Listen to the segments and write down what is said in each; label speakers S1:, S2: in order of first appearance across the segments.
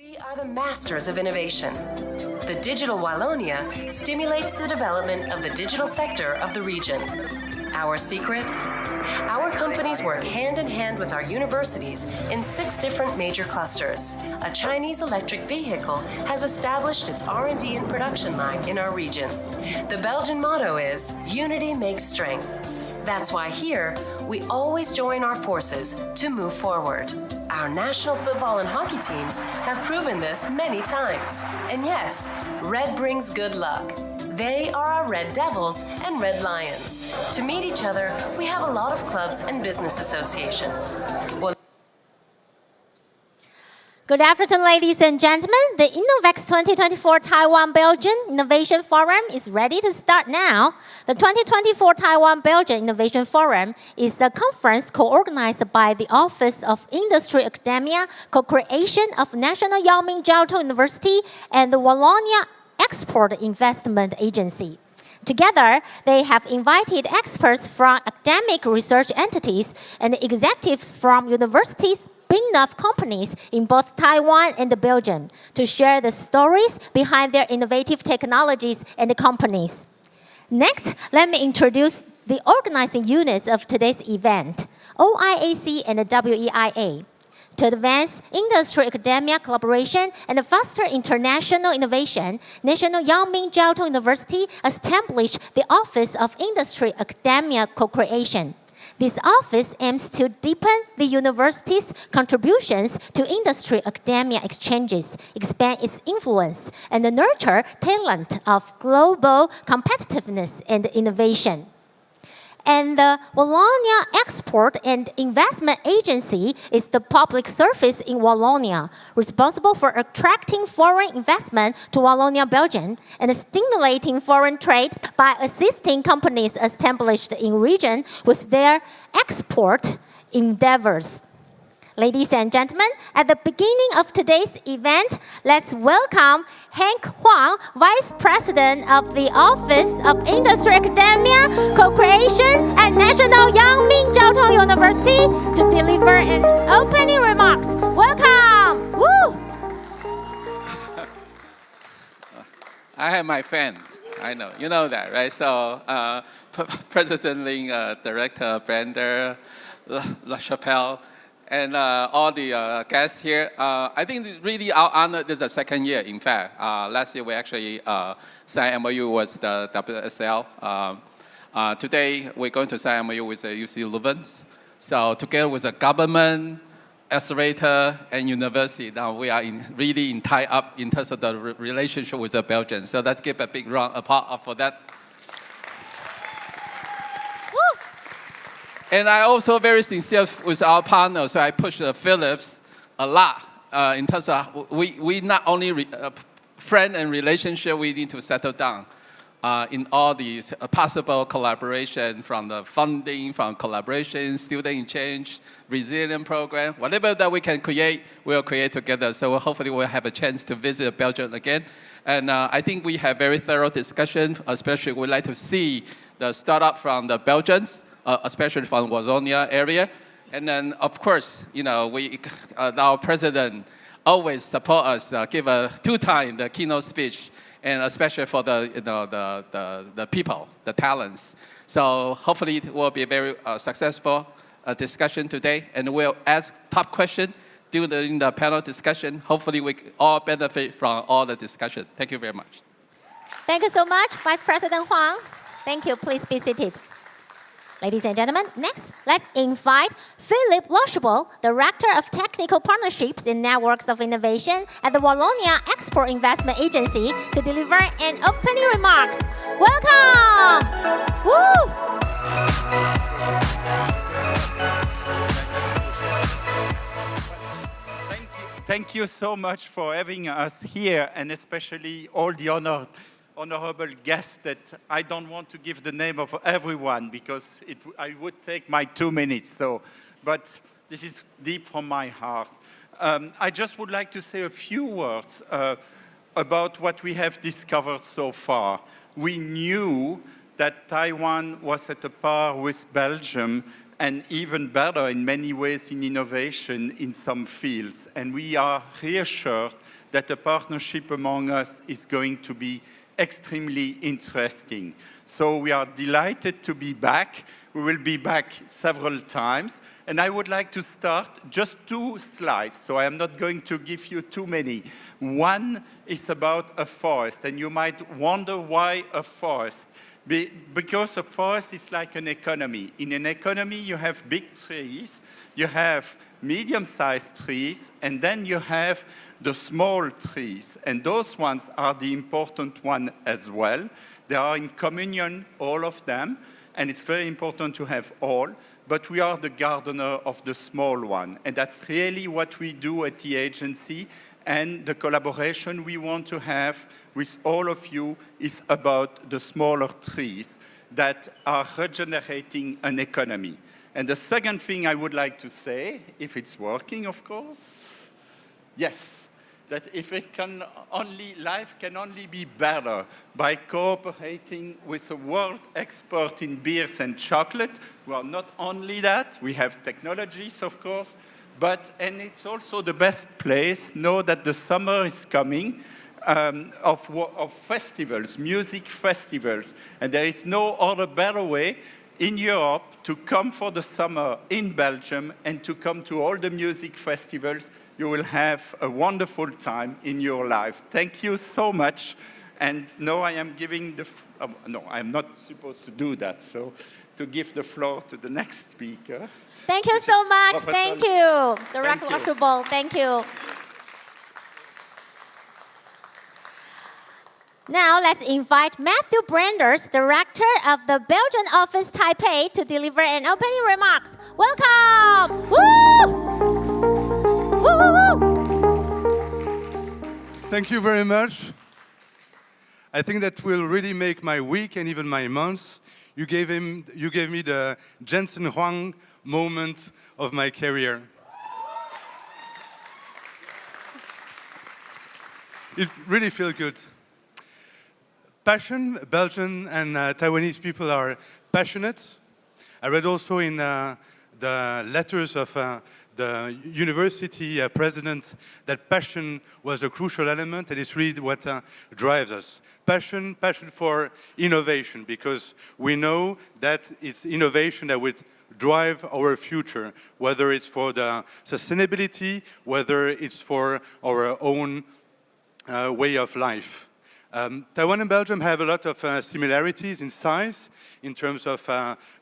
S1: We are the masters of innovation. The Digital Wallonia stimulates the development of the digital sector of the region. Our secret? Our companies work hand in hand with our universities in 6 different major clusters. A Chinese electric vehicle has established its R&D and production line in our region. The Belgian motto is, unity makes strength. That's why here, we always join our forces to move forward. Our national football and hockey teams have proven this many times. And yes, red brings good luck. They are our Red Devils and Red Lions. To meet each other, we have a lot of clubs and business associations.
S2: Good afternoon, ladies and gentlemen. The InnoVEX 2024 Taiwan-Belgium Innovation Forum is ready to start now. The 2024 Taiwan-Belgium Innovation Forum is a conference co-organized by the Office of Industry Academia, Co-Creation of National Yao-Ming Jiao Tong University, and the Wallonia Export Investment Agency. Together, they have invited experts from academic research entities and executives from universities, enough companies in both Taiwan and Belgium to share the stories behind their innovative technologies and companies. Next, let me introduce the organizing units of today's event, OIAC and WEIA. To advance industry-academia collaboration and foster international innovation, National Yao-Ming Jiao Tong University established the Office of Industry-Academia Co-Creation. This office aims to deepen the university's contributions to industry-academia exchanges, expand its influence, and nurture talent of global competitiveness and innovation. And the Wallonia Export and Investment Agency is the public service in Wallonia, responsible for attracting foreign investment to Wallonia, Belgium, and stimulating foreign trade by assisting companies established in region with their export endeavors. Ladies and gentlemen, at the beginning of today's event, let's welcome HUANG, Vice President of the Office of Industry Academia, Co-Creation at National Yao-Ming Jiao Tong University to deliver an opening remarks. Welcome! Woo!
S3: I have my fan. I know. You know that, right? So, President Ling, Director Brander, LACHAPELLE, and all the guests here. I think it's really our honor. This is the 2nd year, in fact. Last year, we actually signed MOU with the WSL. Today, we're going to sign MOU with the UCLouvain. So together with the government, accelerator, and university, now we are really in tie-up in terms of the relationship with the Belgians. So let's give a big round of applause for that. And I also very sincere with our partners, so I push Philippe a lot in terms of we not only friend and relationship, we need to settle down in all these possible collaboration from the funding, from collaboration, student exchange, resilient program, whatever that we can create, we'll create together. So hopefully we'll have a chance to visit Belgium again. And I think we have very thorough discussion, especially we'd like to see the startup from the Belgians, especially from Wallonia area. And then, of course, you know, our president always support us, give 2 times the keynote speech, and especially for the, you know, the people, the talents. So hopefully it will be a very successful discussion today, and we'll ask top question during the panel discussion. Hopefully we all benefit from all the discussion. Thank you very much.
S2: Thank you so much, Vice President Huang. Thank you. Please be seated. Ladies and gentlemen, next, let's invite Philippe, Director of Technical Partnerships and Networks of Innovation at the Wallonia Export Investment Agency, to deliver an opening remarks. Welcome! Woo!
S4: Thank you so much for having us here, and especially all the honorable guests that I don't want to give the name of everyone because I would take my 2 minutes. But this is deep from my heart. I just would like to say a few words about what we have discovered so far. We knew that Taiwan was at a par with Belgium and even better in many ways in innovation in some fields. And we are reassured that the partnership among us is going to be extremely interesting. So we are delighted to be back. We will be back several times. And I would like to start just 2 slides, so I am not going to give you too many. One is about a forest, and you might wonder why a forest. Because a forest is like an economy. In an economy, you have big trees, you have medium-sized trees, and then you have the small trees. And those ones are the important one as well. They are in communion, all of them, and it's very important to have all, but we are the gardener of the small one. And that's really what we do at the agency. And the collaboration we want to have with all of you is about the smaller trees that are regenerating an economy. And the second thing I would like to say, if it's working, of course, yes, that if it can only, life can only be better by cooperating with a world expert in beers and chocolate. Well, not only that, we have technologies, of course, and it's also the best place. Know that the summer is coming of festivals, music festivals, and there is no other better way in Europe to come for the summer in Belgium and to come to all the music festivals. You will have a wonderful time in your life. Thank you so much. And now I am giving the, no, I'm not supposed to do that, so to give the floor to the next speaker.
S2: Thank you so much.
S4: Professor.
S2: Thank you, Director LACHAPELLE. Thank you. Now let's invite Matthieu Branders, Director of the Belgian office Taipei, to deliver an opening remarks. Welcome! Woo! Woo, woo, woo!
S5: Thank you very much. I think that will really make my week and even my month. You gave me the Jensen Huang moment of my career. It really feels good. Passion, Belgian and Taiwanese people are passionate. I read also in the letters of the university president that passion was a crucial element, and it's really what drives us. Passion for innovation, because we know that it's innovation that would drive our future, whether it's for the sustainability, whether it's for our own way of life. Taiwan and Belgium have a lot of similarities in size, in terms of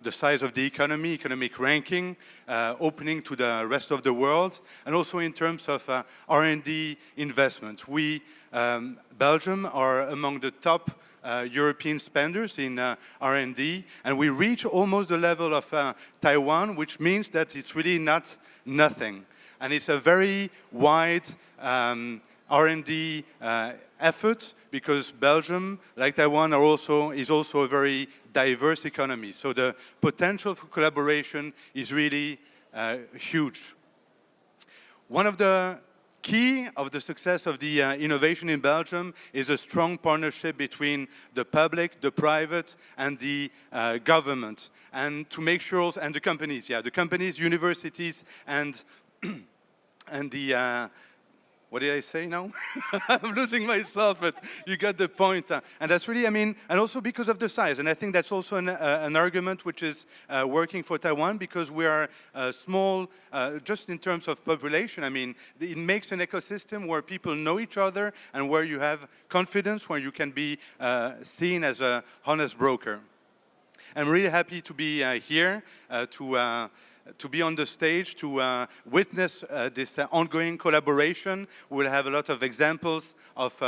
S5: the size of the economy, economic ranking, opening to the rest of the world, and also in terms of R&D investments. We, Belgium, are among the top European spenders in R&D, and we reach almost the level of Taiwan, which means that it's really not nothing. And it's a very wide R&D effort, because Belgium, like Taiwan, is also a very diverse economy. So the potential for collaboration is really huge. One of the key of the success of the innovation in Belgium is a strong partnership between the public, the private, and the government, and to make sure, and the companies, universities, and the what did I say now? I'm losing myself, but you got the point. And that's really, and also because of the size. And I think that's also an argument which is working for Taiwan, because we are small, just in terms of population. It makes an ecosystem where people know each other and where you have confidence, where you can be seen as an honest broker. I'm really happy to be here to be on the stage, to witness this ongoing collaboration. We'll have a lot of examples of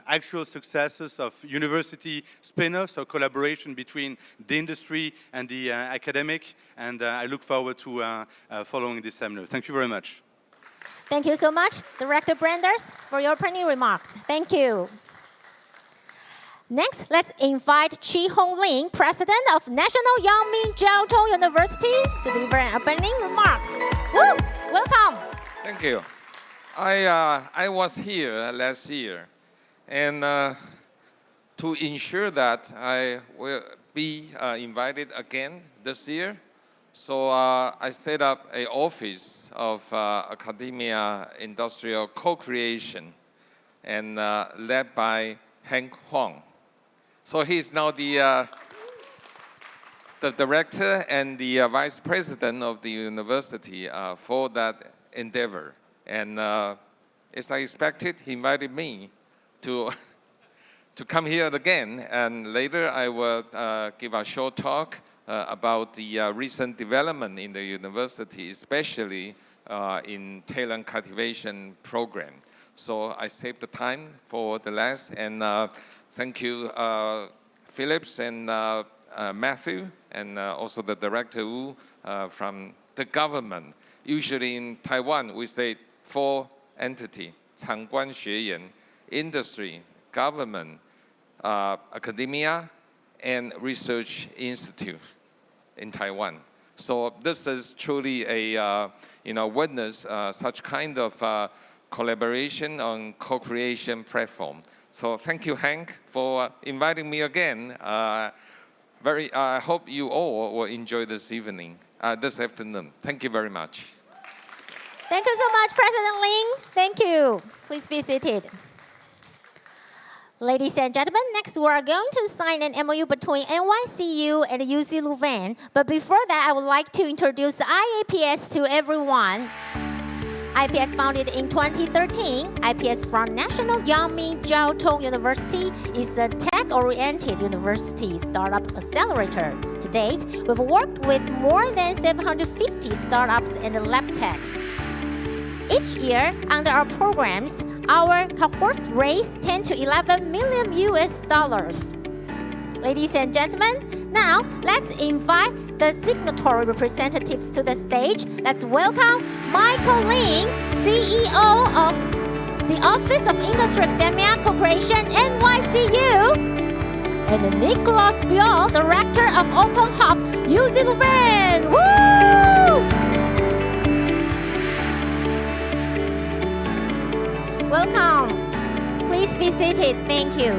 S5: actual successes of university spin-offs or collaboration between the industry and the academic, and I look forward to following this seminar. Thank you very much.
S2: Thank you so much, Director Branders, for your opening remarks. Thank you. Next, let's invite Chi Honglin, President of National Yangming Jiao Tong University, to deliver an opening remarks. Woo! Welcome.
S6: Thank you. I was here last year, and to ensure that I will be invited again this year, So I set up an office of academia industrial co-creation and led by HUANG. So he's now the director and the vice president of the university for that endeavor. And as I expected, he invited me to come here again. And later I will give a short talk about the recent development in the university, especially in talent cultivation program. So I saved the time for the last, and thank you, Philippe and Matthieu, and also the director Wu from the government. Usually in Taiwan, we say 4 entities: 产官学研, industry, government, academia, and research institute in Taiwan. So this is truly a witness such kind of collaboration on co-creation platform. So thank you, Hank, for inviting me again. I hope you all will enjoy this evening, this afternoon. Thank you very much.
S2: Thank you so much, President Ling. Thank you. Please be seated. Ladies and gentlemen, next we are going to sign an MOU between NYCU and UCLouvain. But before that, I would like to introduce IAPS to everyone. IPS founded in 2013, IPS from National Yangming Jiao Tong University is a tech-oriented university startup accelerator. To date, we've worked with more than 750 startups and lab techs. Each year, under our programs, our cohorts raise 10 to 11 million US dollars. Ladies and gentlemen, now let's invite the signatory representatives to the stage. Let's welcome Michael Ling, CEO of the Office of Industry Academia Corporation, NYCU, and NICOLAS BIOUL, Director of OpenHub, UCLouvain. Woo! Welcome. Please be seated. Thank you.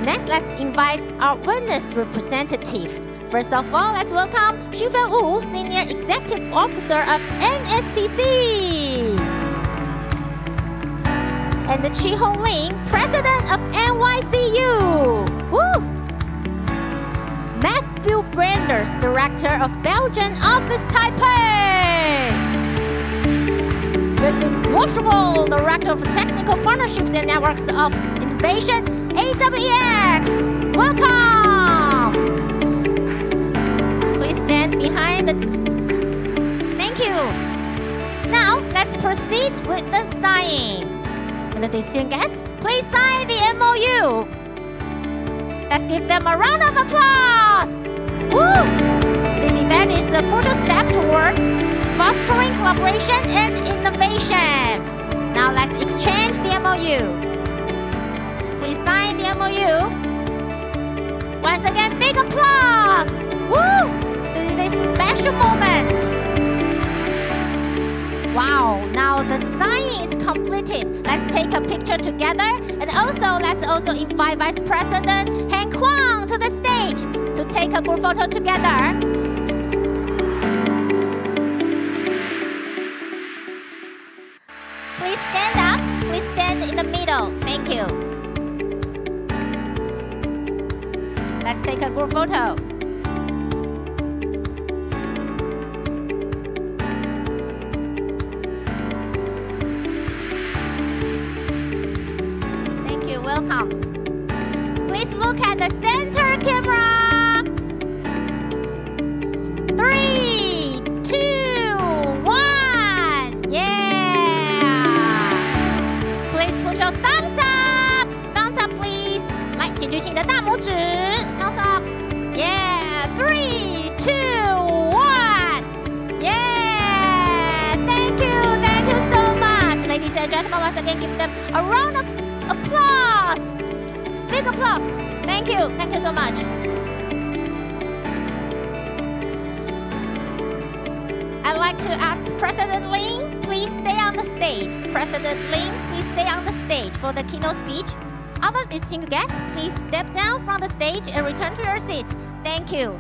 S2: Next, let's invite our witness representatives. First of all, let's welcome Xinfen Wu, Senior Executive Officer of NSTC. And Chi-Hong Ling, President of NYCU. Woo! Matthieu, BrandersDirector of Belgian Office Taipei. Philippe, Director of Technical Partnerships and Networks of Innovation, AWIT. Welcome! Please stand behind the... Thank you. Now, let's proceed with the signing. And the distinguished guests, please sign the MOU. Let's give them a round of applause. Woo! This event is a crucial step towards fostering collaboration and innovation. Now let's exchange the MOU. Please sign the MOU. Once again, big applause! Woo! To this special moment. Wow, now the signing is completed. Let's take a picture together, and let's also invite Vice President Hank Huang to the stage to take a group photo together. Please stand up. Please stand in the middle. Thank you. Let's take a group photo. Thank you. Welcome. Please look at the center camera. 3, 2, 1. Yeah. Please put your thumbs up. Thumbs up, please. 来，请举起你的大拇指。Thumbs up. Yeah. 3, 2, 1. Yeah. Thank you. Thank you so much. Ladies and gentlemen, once again, give them a round of applause. Big applause. Thank you. Thank you so much. I'd like to ask President Ling, please stay on the stage. President Ling, please stay on the stage for the keynote speech. Other distinguished guests, please step down from the stage and return to your seats. Thank you.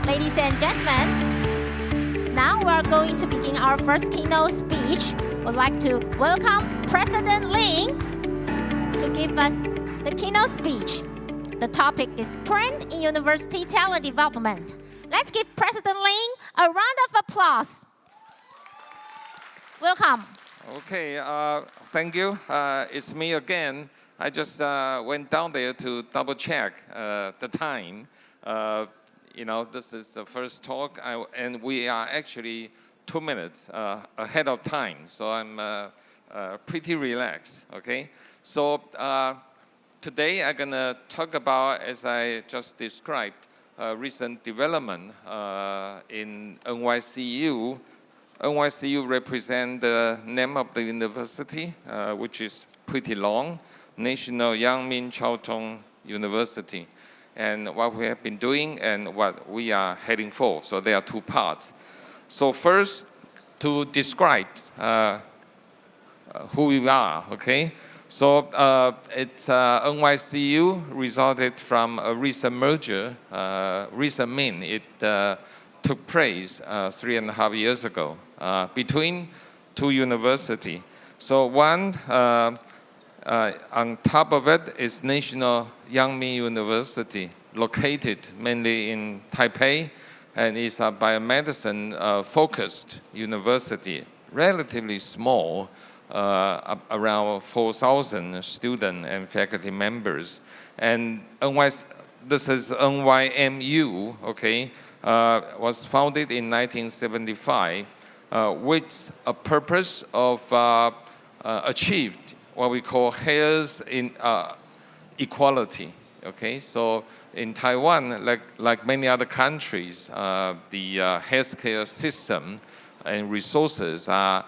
S2: Ladies and gentlemen, now we are going to begin our first keynote speech. We'd like to welcome President Ling to give us the keynote speech. The topic is Trend in University Talent Development. Let's give President Ling a round of applause. Welcome.
S6: Okay, thank you. It's me again. I just went down there to double check the time. You know, this is the first talk, and we are actually 2 minutes ahead of time, so I'm pretty relaxed, okay? So today I'm gonna talk about, as I just described, recent development in NYCU. NYCU represents the name of the university, which is pretty long, National Yang Min Chiao Tung University, and what we have been doing and what we are heading for. So there are two parts. So first, to describe who we are, okay? So it's NYCU resulted from a recent merger, recent mean it took place 3.5 years ago between two universities. So one, on top of it is National Yang Min University, located mainly in Taipei, and is a biomedicine focused university, relatively small, around 4,000 students and faculty members. And this is NYMU, okay, was founded in 1975 with a purpose of achieved what we call health equality. Okay, so in Taiwan, like many other countries, the healthcare system and resources are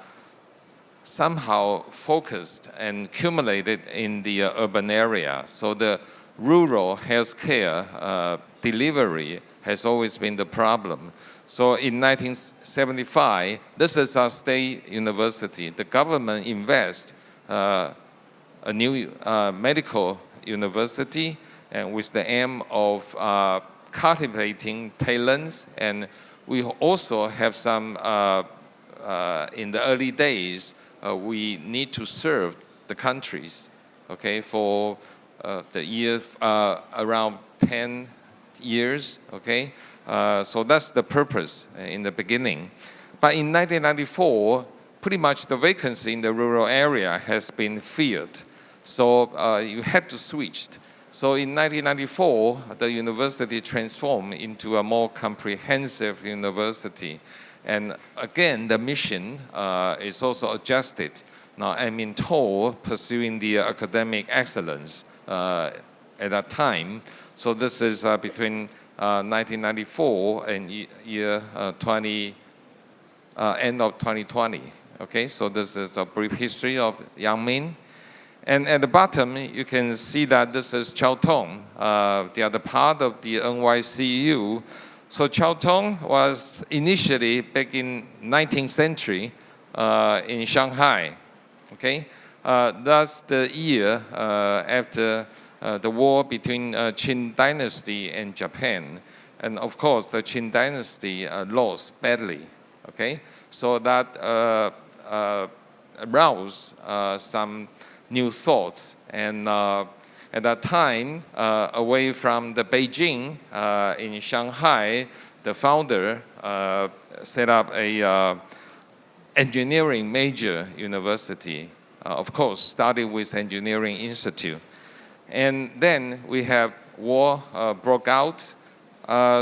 S6: somehow focused and accumulated in the urban area. So the rural healthcare delivery has always been the problem. So in 1975, this is our state university. The government invests a new medical university, and with the aim of cultivating talents. And we also have some, in the early days, we need to serve the countries, okay, for the years, around 10 years, okay? So that's the purpose in the beginning. But in 1994, pretty much the vacancy in the rural area has been filled. So you had to switch. So in 1994, the university transformed into a more comprehensive university. And again, the mission is also adjusted. Now, I'm in tow pursuing the academic excellence at that time. So this is between 1994 and year end of 2020. Okay, so this is a brief history of Yang Min. And at the bottom, you can see that this is Chiao Tung, the other part of the NYCU. So Chiao Tung was initially back in 19th century in Shanghai. Okay, that's the year after the war between Qing dynasty and Japan. And of course, the Qing dynasty lost badly. Okay, so that aroused some new thoughts. And at that time, away from the Beijing in Shanghai, the founder set up a engineering major university. Of course, started with Engineering Institute. And then we have war broke out.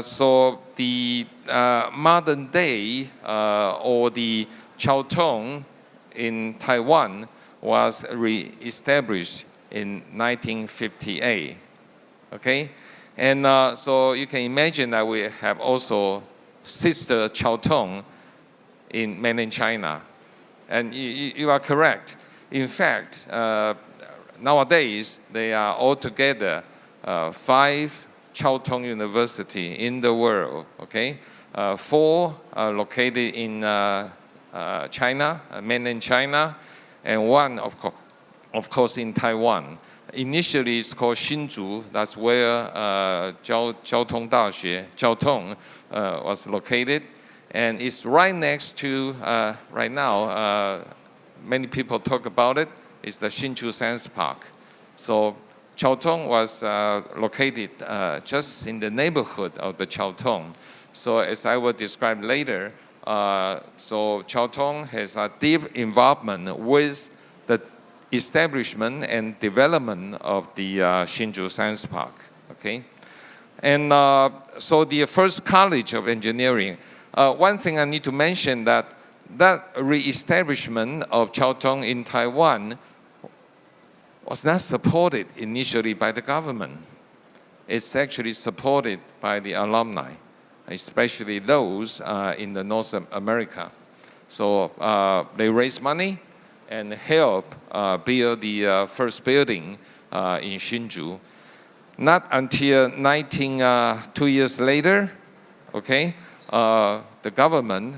S6: So the modern day or the Chiao Tung in Taiwan was re-established in 1958, okay? And so you can imagine that we have also sister Chiao Tung in mainland China. And you are correct. In fact, nowadays, there are altogether 5 Chiao Tung University in the world, okay? 4 are located in China, mainland China, and 1, of course, in Taiwan. initially it's called Hsinchu. That's where Jiaotong Daxue, Jiaotong, was located. And it's right next to, right now, many people talk about it, it's the Hsinchu Science Park. So Jiaotong was located just in the neighborhood of the Jiaotong. So as I will describe later, so Jiaotong has a deep involvement with the establishment and development of the Hsinchu Science Park, okay? And so the first College of Engineering, one thing I need to mention that re-establishment of Jiaotong in Taiwan was not supported initially by the government. It's actually supported by the alumni, especially those in the North America. So they raised money and help build the first building in Hsinchu. Not until 2 years later, okay, the government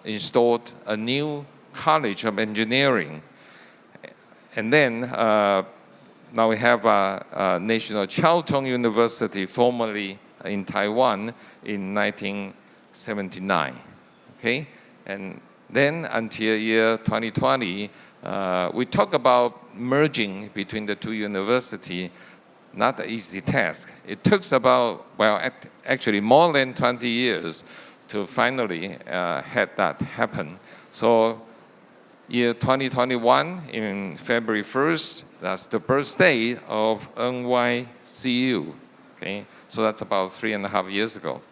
S6: installed a new College of Engineering. And then now we have National Jiaotong University, formerly in Taiwan, in 1979, okay? And then until year 2020, we talk about merging between the two universities, not an easy task. It took about, well, actually more than 20 years to finally have that happen. So year 2021, in February 1st, that's the birthday of NYCU, okay? So that's about 3.5 years ago.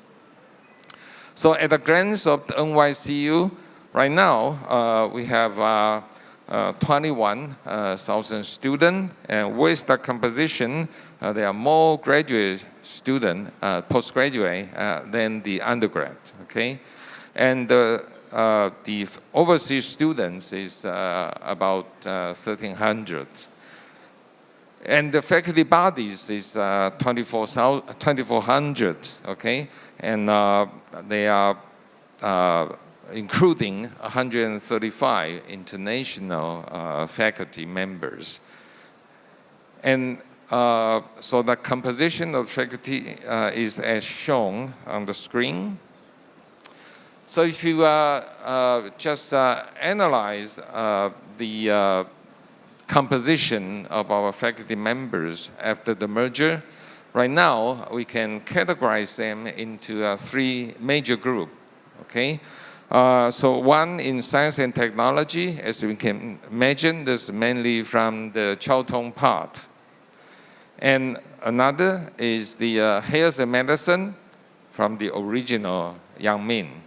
S6: So at the glance of the NYCU, right now, we have 21,000 students, and with the composition, there are more graduate students, postgraduate, than the undergrad, okay? And the overseas students is about 1,300. And the faculty bodies is 2,400, okay? And they are including 135 international faculty members. And so the composition of faculty is as shown on the screen. So if you just analyze the composition of our faculty members after the merger, right now we can categorize them into 3 major groups, okay? So one in science and technology, as we can imagine, this is mainly from the Jiaotong part. And another is the health and medicine from the original Yangmin.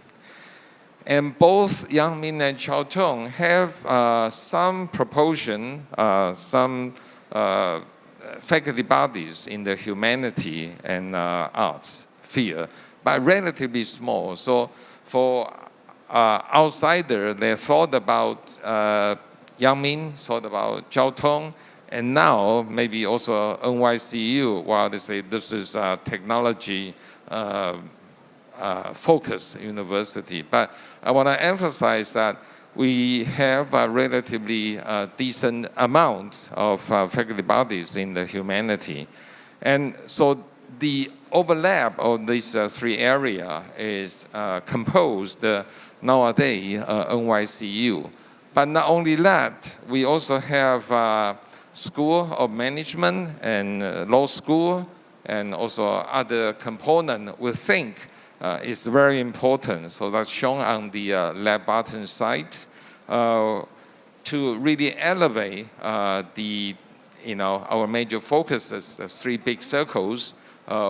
S6: And both Yangmin and Jiaotong have some proportion, some faculty bodies in the humanity and arts field, but relatively small. So for outsider, they thought about Yangmin, thought about Jiaotong, and now maybe also NYCU, while they say this is a technology focused university. But I want to emphasize that we have a relatively decent amount of faculty bodies in the humanity. And so the overlap of these 3 areas is composed nowadays NYCU. But not only that, we also have School of Management and Law School, and also other component we think is very important. So that's shown on the left bottom side to really elevate our major focuses, the 3 big circles.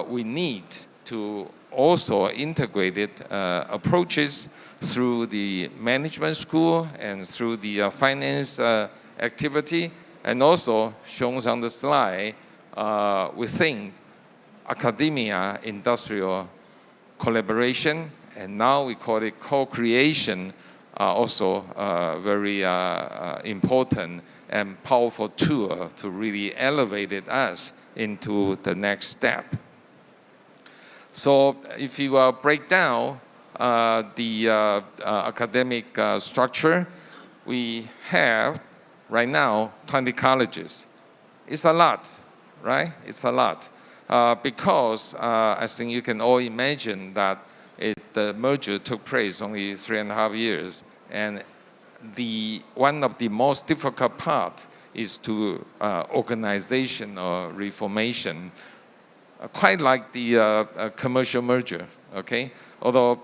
S6: We need to also integrated approaches through the management school and through the finance activity, and also shown on the slide, we think academia industrial collaboration, and now we call it co-creation, are also very important and powerful tool to really elevate us into the next step. So if you break down the academic structure, we have right now 20 colleges, it's a lot, right? It's a lot. Because I think you can all imagine that the merger took place only 3.5 years. And one of the most difficult part is to organization or reformation, quite like the commercial merger, okay? Although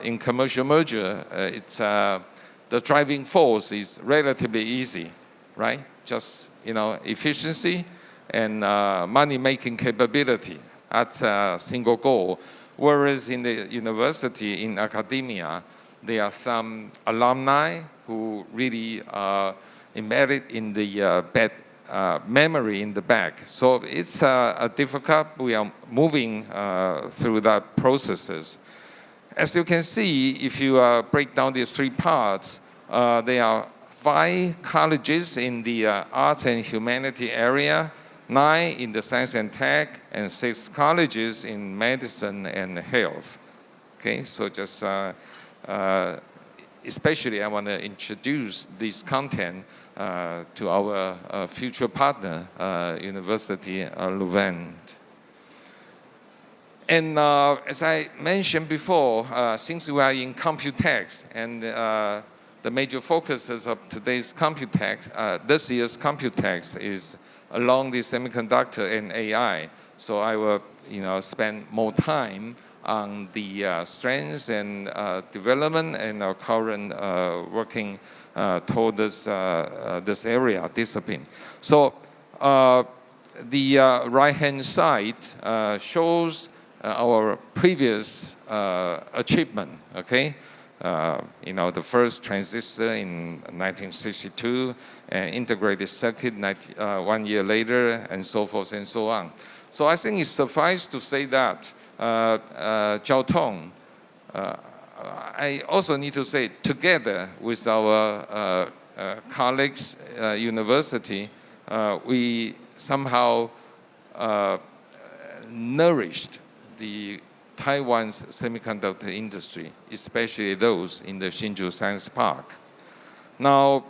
S6: in commercial merger, the driving force is relatively easy, right? Just, efficiency and money-making capability. That's a single goal. Whereas in the university, in academia, there are some alumni who really are embedded in the memory in the back. So it's difficult. We are moving through that processes. As you can see, if you break down these three parts, there are 5 colleges in the arts and humanity area, 9 in the science and tech, and 6 colleges in medicine and health. Okay, so just especially I want to introduce this content to our future partner, University Louvain. And as I mentioned before, since we are in Computex, and the major focuses of today's Computex, this year's Computex is along the semiconductor and AI. So I will, spend more time on the strengths and development and our current working toward this area, discipline. So the right-hand side shows our previous achievement, okay? The first transistor in 1962, integrated circuit 1 year later, and so forth and so on. So I think it's suffice to say that Jiao Tong, I also need to say, together with our colleagues, university, we somehow nourished the Taiwan's semiconductor industry, especially those in the Hsinchu Science Park. Now,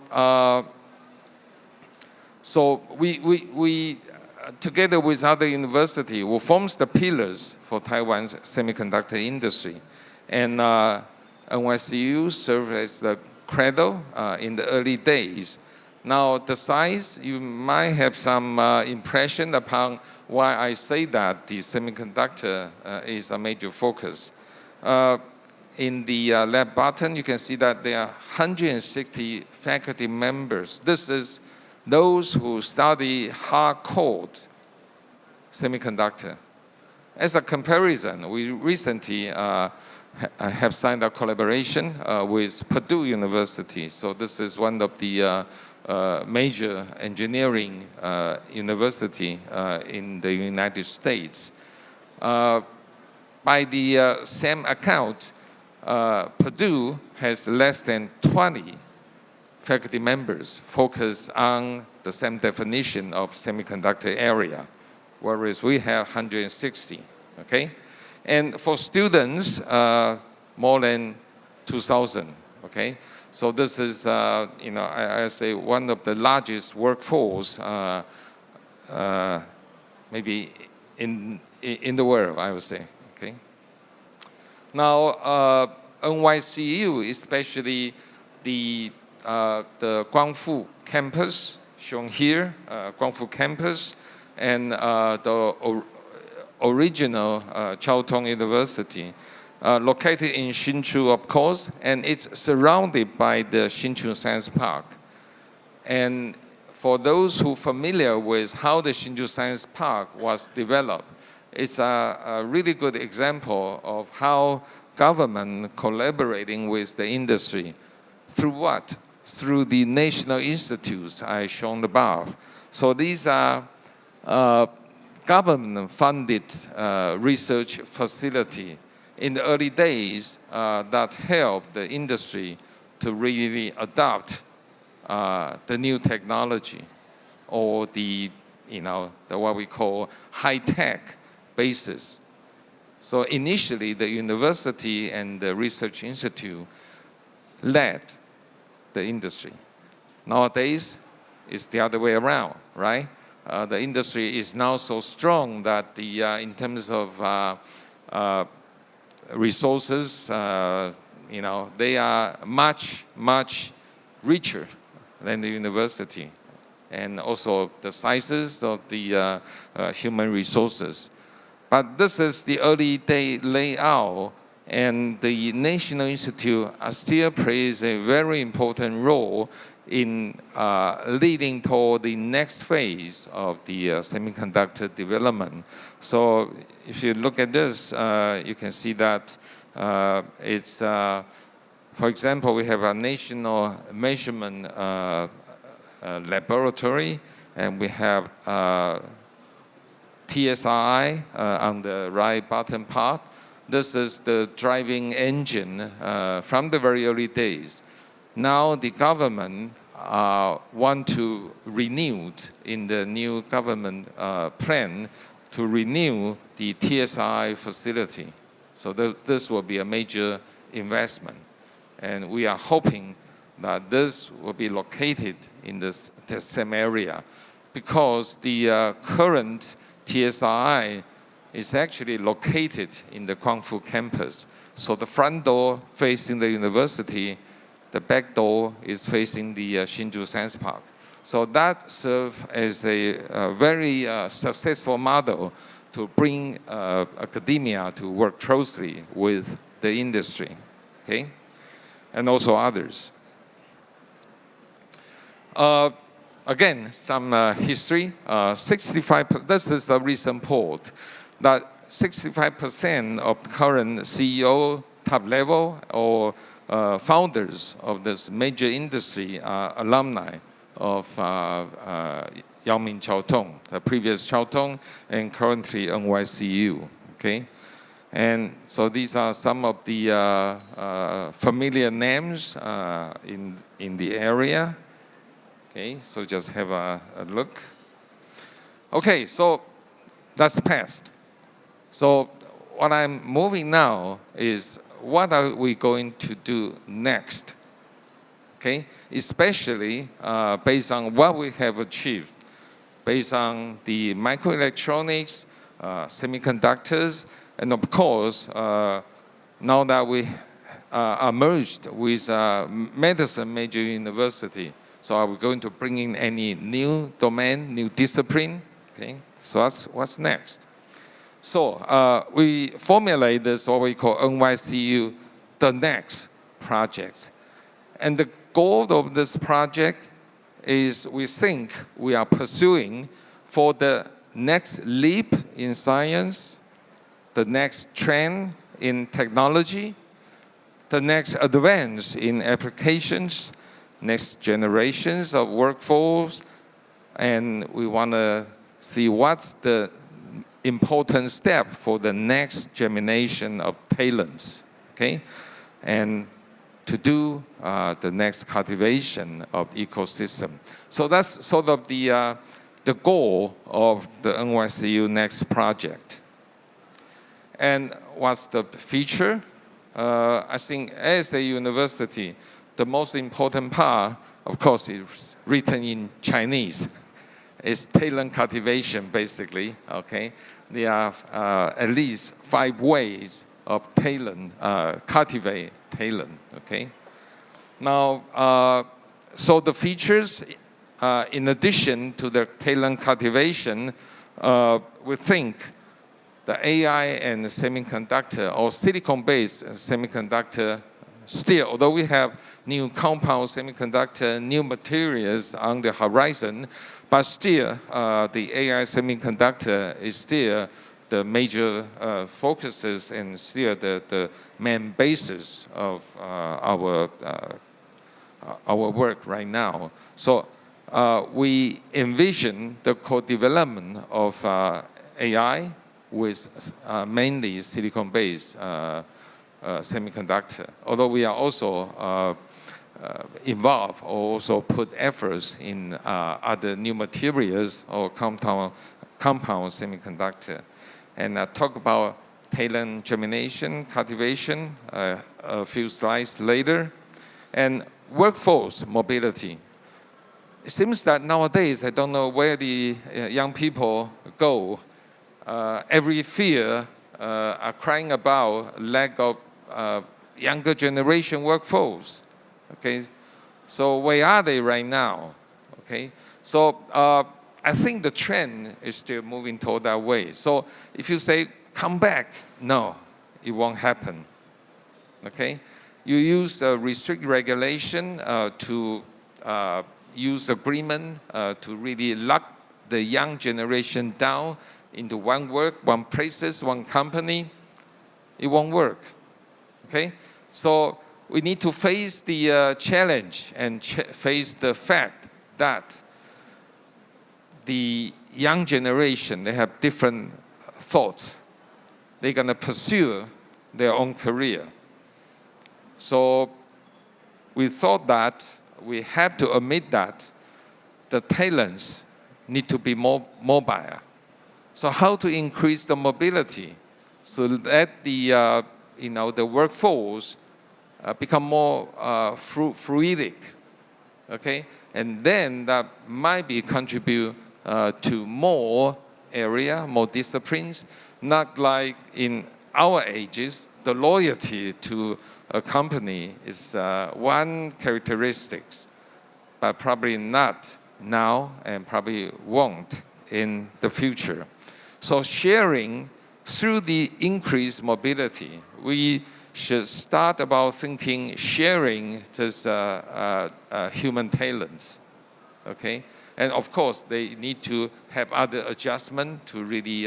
S6: so we together with other universities, we forms the pillars for Taiwan's semiconductor industry. And NYCU served as the cradle in the early days. Now, the size, you might have some impression upon why I say that the semiconductor is a major focus. In the lab button, you can see that there are 160 faculty members. This is those who study hard-code semiconductor. As a comparison, we recently have signed a collaboration with Purdue University. So this is one of the major engineering university in the United States. By the same account, Purdue has less than 20 faculty members focused on the same definition of semiconductor area, whereas we have 160, okay? And for students, more than 2,000, okay? So this is, I say one of the largest workforce, maybe in the world, I would say, okay? Now, NYCU, especially the Guangfu campus, shown here, Guangfu campus, and the original Jiao Tong University, located in Hsinchu, of course, and it's surrounded by the Hsinchu Science Park. And for those who are familiar with how the Hsinchu Science Park was developed, it's a really good example of how government collaborating with the industry. Through what? Through the national institutes I shown above. So these are government-funded research facility in the early days that helped the industry to really adopt the new technology or the what we call high-tech basis. So initially, the university and the research institute led the industry. Nowadays, it's the other way around, right? the industry is now so strong that in terms of resources, they are much, much richer than the university, and also the sizes of the human resources. But this is the early day layout, and the National Institute still plays a very important role in leading toward the next phase of the semiconductor development. So if you look at this, you can see that it's, for example, we have a national measurement laboratory, and we have TSI on the right bottom part. This is the driving engine from the very early days. Now the government want to renew in the new government plan to renew the TSI facility. So this will be a major investment. And we are hoping that this will be located in the same area, because the current TSI is actually located in the Guangzhou campus. So the front door facing the university, the back door is facing the Hsinchu Science Park. So that serves as a very successful model to bring academia to work closely with the industry, okay? And also others. Again, some history. 65%, this is a recent poll, that 65% of current CEO, top level, or founders of this major industry are alumni of Yaoming Chiaotong, the previous Chiaotong, and currently NYCU, okay? And so these are some of the familiar names in the area. Okay, so just have a look. Okay, so that's past. So what I'm moving now is, what are we going to do next? Okay, especially based on what we have achieved, based on the microelectronics, semiconductors, and of course, now that we are merged with medicine major university, so are we going to bring in any new domain, new discipline? Okay, so that's what's next. So we formulate this, what we call NYCU, the next projects. And the goal of this project is, we think we are pursuing for the next leap in science, the next trend in technology, the next advance in applications, next generations of workforce, and we want to see what's the important step for the next generation of talents, okay? And to do the next cultivation of ecosystem. So that's sort of the goal of the NYCU Next project. And what's the feature? I think as a university, the most important part, of course, is written in Chinese. It's talent cultivation, basically, okay? There are at least 5 ways of talent, cultivate talent, okay? Now, so the features, in addition to the talent cultivation, we think the AI and semiconductor, or silicon-based semiconductor, still, although we have new compound semiconductor, new materials on the horizon, but still the AI semiconductor is still the major focuses and still the main basis of our work right now. So we envision the co-development of AI with mainly silicon-based semiconductor, although we are also involved or also put efforts in other new materials or compound semiconductor. And talk about talent germination, cultivation, a few slides later. And workforce mobility. it seems that nowadays, I don't know where the young people go. Every fear are crying about lack of younger generation workforce. Okay, so where are they right now? Okay, so I think the trend is still moving toward that way. So if you say come back, no, it won't happen. Okay, you use restrict regulation to use agreement to really lock the young generation down into one work, one places, one company. It won't work. Okay, so we need to face the challenge and face the fact that the young generation, they have different thoughts. They're going to pursue their own career. So we thought that we have to admit that the talents need to be more mobile. So how to increase the mobility so that the the workforce become more fluidic, okay? And then that might be contribute to more area, more disciplines, not like in our ages, the loyalty to a company is one characteristics, but probably not now and probably won't in the future. So sharing through the increased mobility, we should start about thinking sharing this human talents, okay? And of course, they need to have other adjustment to really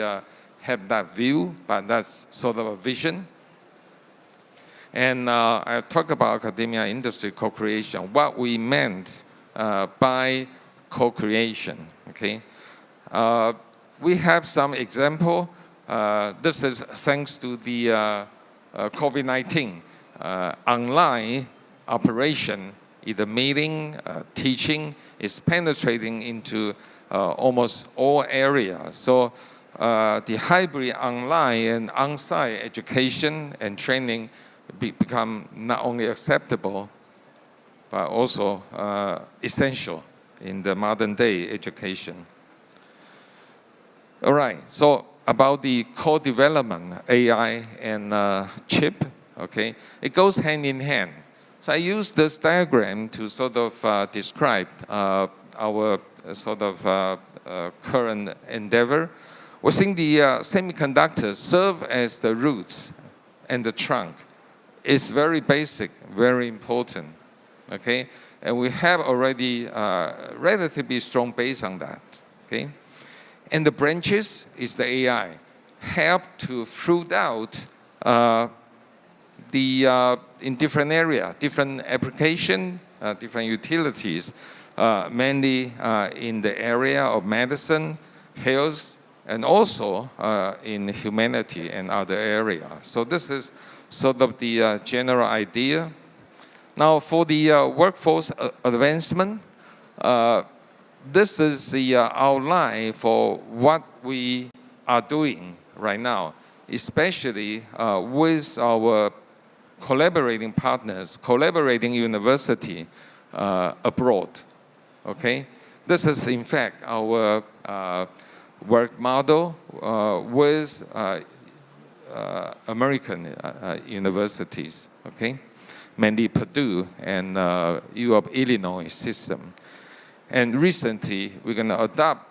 S6: have that view, but that's sort of a vision. And I talk about academia industry co-creation, what we meant by co-creation, okay? We have some example. This is thanks to the COVID-19 online operation, either meeting, teaching, is penetrating into almost all areas. So the hybrid online and on-site education and training become not only acceptable, but also essential in the modern day education. All right, so about the co-development, AI and chip, okay? It goes hand in hand. So I use this diagram to sort of describe our sort of current endeavor. We think the semiconductors serve as the roots and the trunk. It's very basic, very important, okay? And we have already relatively strong base on that, okay? And the branches is the AI, help to fruit out in different area, different application, different utilities, mainly in the area of medicine, health, and also in humanity and other areas. So this is sort of the general idea. Now for the workforce advancement, this is the outline for what we are doing right now, especially with our collaborating partners, collaborating university abroad, okay? This is in fact our work model with American universities, okay? Mainly Purdue and U of Illinois system. And recently, we're going to adopt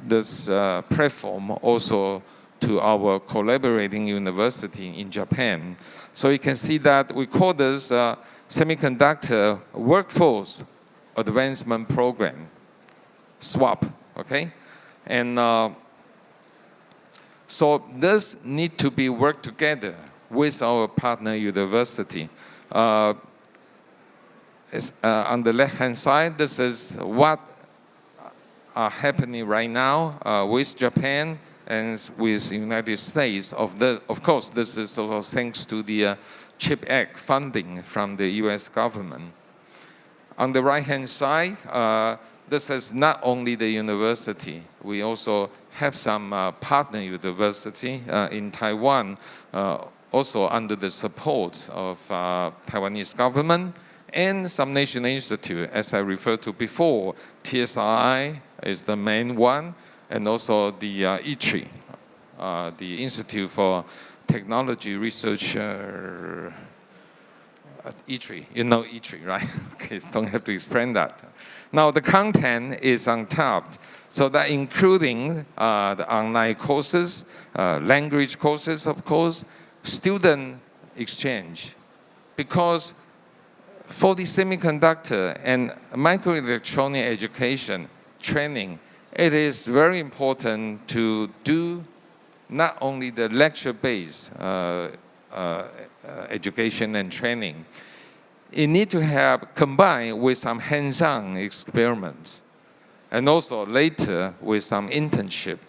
S6: this platform also to our collaborating university in Japan. So you can see that we call this Semiconductor Workforce Advancement Program, SWAP, okay? And so this need to be worked together with our partner university. On the left-hand side, this is what are happening right now with Japan and with the United States. Of course, this is also thanks to the CHIP Act funding from the US government. On the right-hand side, this is not only the university. We also have some partner university in Taiwan, also under the support of Taiwanese government and some national institute, as I referred to before. TSRI is the main one, and also the ITRI, the Institute for Technology Research, ITRI, you know ITRI, right? Okay, don't have to explain that. Now the content is on top, so that including the online courses, language courses, of course, student exchange. Because for the semiconductor and microelectronic education training, it is very important to do not only the lecture-based education and training. It needs to have combined with some hands-on experiments, and also later with some internship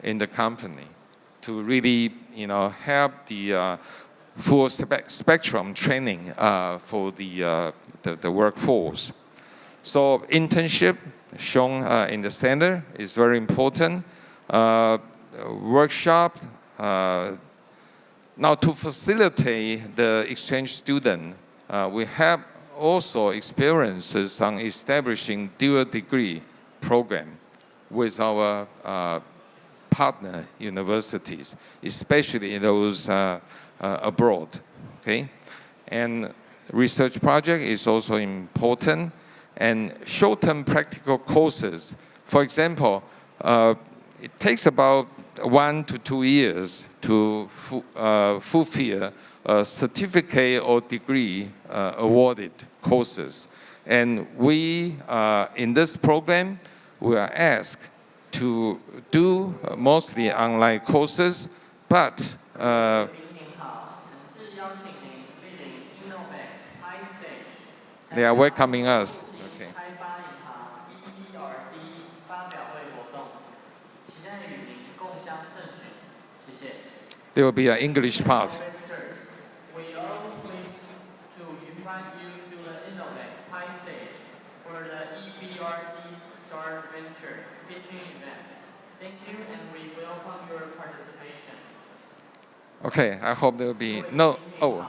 S6: in the company to really, help the full spectrum training for the workforce. So internship shown in the center is very important. Workshop. Now to facilitate the exchange student, we have also experiences on establishing dual degree program with our partner universities, especially those abroad, okay? And research project is also important, and short-term practical courses. For example, it takes about 1 to 2 years to fulfill a certificate or degree awarded courses. And we, in this program, we are asked to do mostly online courses, but they are welcoming us. Okay. There will be an English part.
S7: We are pleased to invite you to the InnoVEX high stage for the EBRD Star Venture pitching event. Thank you, and we welcome your participation.
S6: Okay, I hope there will be no. Oh.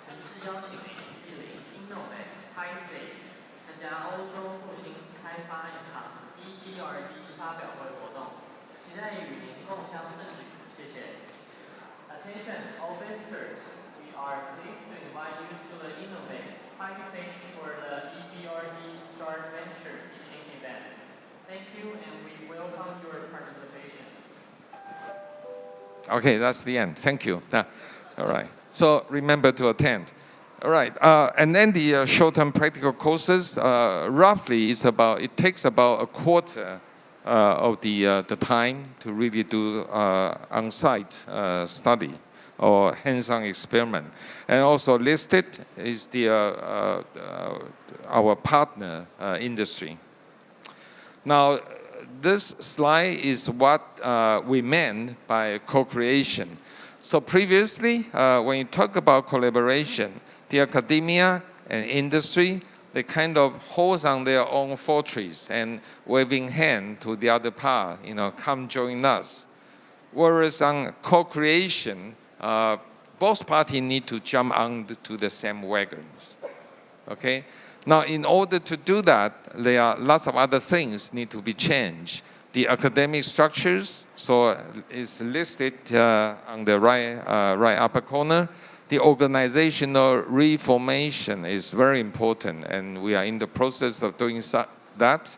S7: 诚挚邀请您莅临 InnoVEX high stage 参加欧洲复兴开发银行 EBRD 发表会活动，期待与您共襄盛举。谢谢。Attention, all visitors. We are pleased to invite you to the InnoVEX high stage for the EBRD Star Venture pitching event. Thank you, and we welcome your participation.
S6: Okay, that's the end. Thank you. All right. So remember to attend. All right. And then the short-term practical courses, roughly, it takes about a quarter of the time to really do on-site study or hands-on experiment. And also listed is our partner industry. Now, this slide is what we meant by co-creation. So previously, when you talk about collaboration, the academia and industry, they kind of hold on their own fortress and waving hand to the other part, come join us. Whereas on co-creation, both parties need to jump onto the same wagons, okay? Now, in order to do that, there are lots of other things need to be changed. The academic structures, so it's listed on the right upper corner. The organizational reformation is very important, and we are in the process of doing that.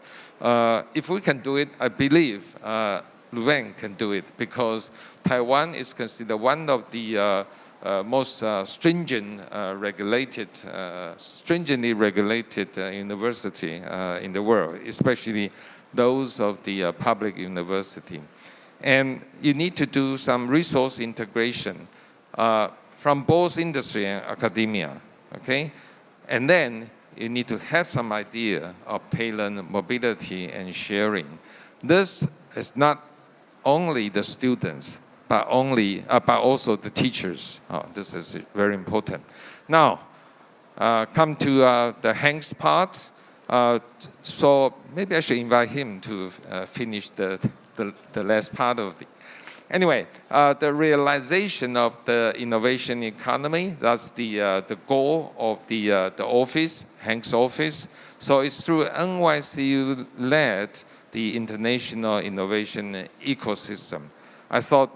S6: If we can do it, I believe Louvain can do it, because Taiwan is considered one of the most stringently regulated university in the world, especially those of the public university. And you need to do some resource integration from both industry and academia, okay? And then you need to have some idea of talent mobility and sharing. This is not only the students, but also the teachers. This is very important. Now, come to the Hank's part. So maybe I should invite him to finish the last part of Anyway, the realization of the innovation economy, that's the goal of the office, HUANG's office. So it's through NYCU-led the international innovation ecosystem. I thought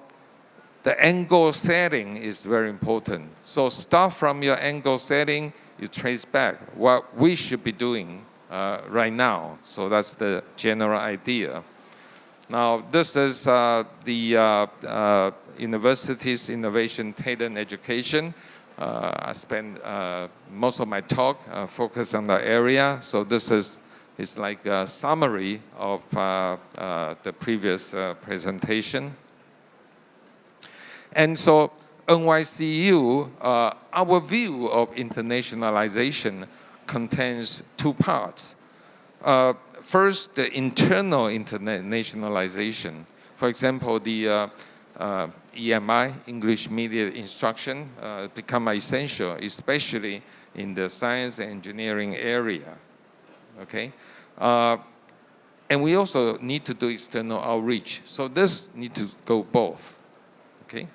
S6: the end goal setting is very important. So start from your end goal setting, you trace back what we should be doing right now. So that's the general idea. Now, this is the university's innovation talent education. I spent most of my talk focused on the area. So this is like a summary of the previous presentation. And so NYCU, our view of internationalization contains two parts. First, the internal internationalization. For example, the EMI, English Media Instruction, become essential, especially in the science and engineering area, okay? And we also need to do external outreach. So this needs to go both, okay?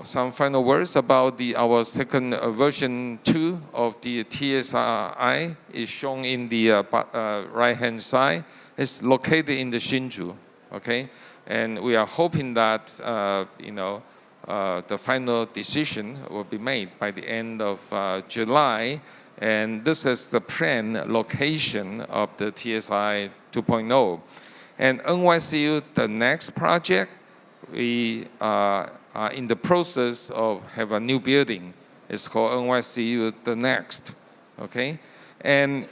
S6: Some final words about our second version 2 of the TSI is shown in the right-hand side. It's located in the Hsinchu, okay? And we are hoping that, the final decision will be made by the end of July. And this is the planned location of the TSI 2.0. And NYCU, the next project, we are in the process of have a new building. It's called NYCU The Next, okay? And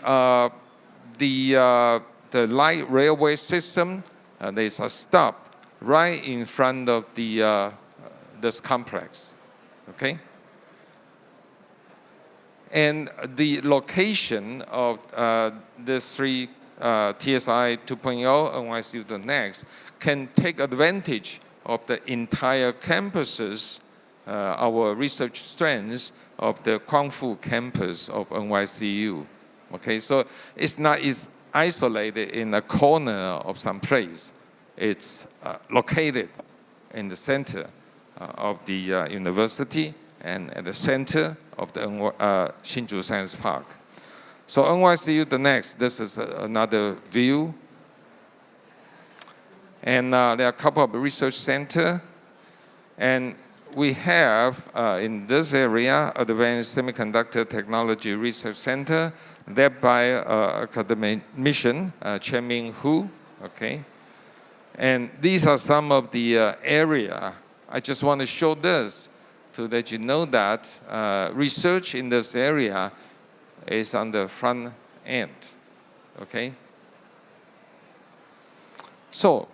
S6: the light railway system, there's a stop right in front of this complex, okay? And the location of these three TSI 2.0 NYCU The Next can take advantage of the entire campuses, our research strengths of the Kwangfu campus of NYCU. Okay, so it's not isolated in a corner of some place. It's located in the center of the university and at the center of the Hsinchu Science Park. So NYCU The Next, this is another view. And there are a couple of research centers. And we have, in this area, Advanced Semiconductor Technology Research Center, led by academician, Chen-Ming Hu, okay? And these are some of the area. I just want to show this to let you know that research in this area is on the front end, okay? So,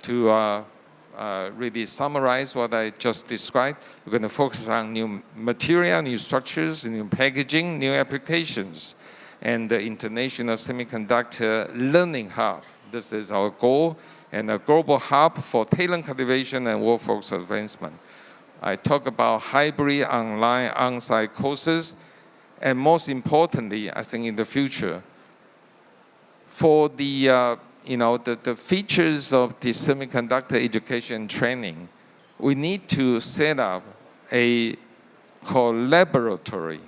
S6: to really summarize what I just described, we're going to focus on new material, new structures, new packaging, new applications, and the International Semiconductor Learning Hub. This is our goal, and a global hub for talent cultivation and workforce advancement. I talk about hybrid online, on-site courses, and most importantly, I think in the future, for the the features of the semiconductor education training, we need to set up a collaborative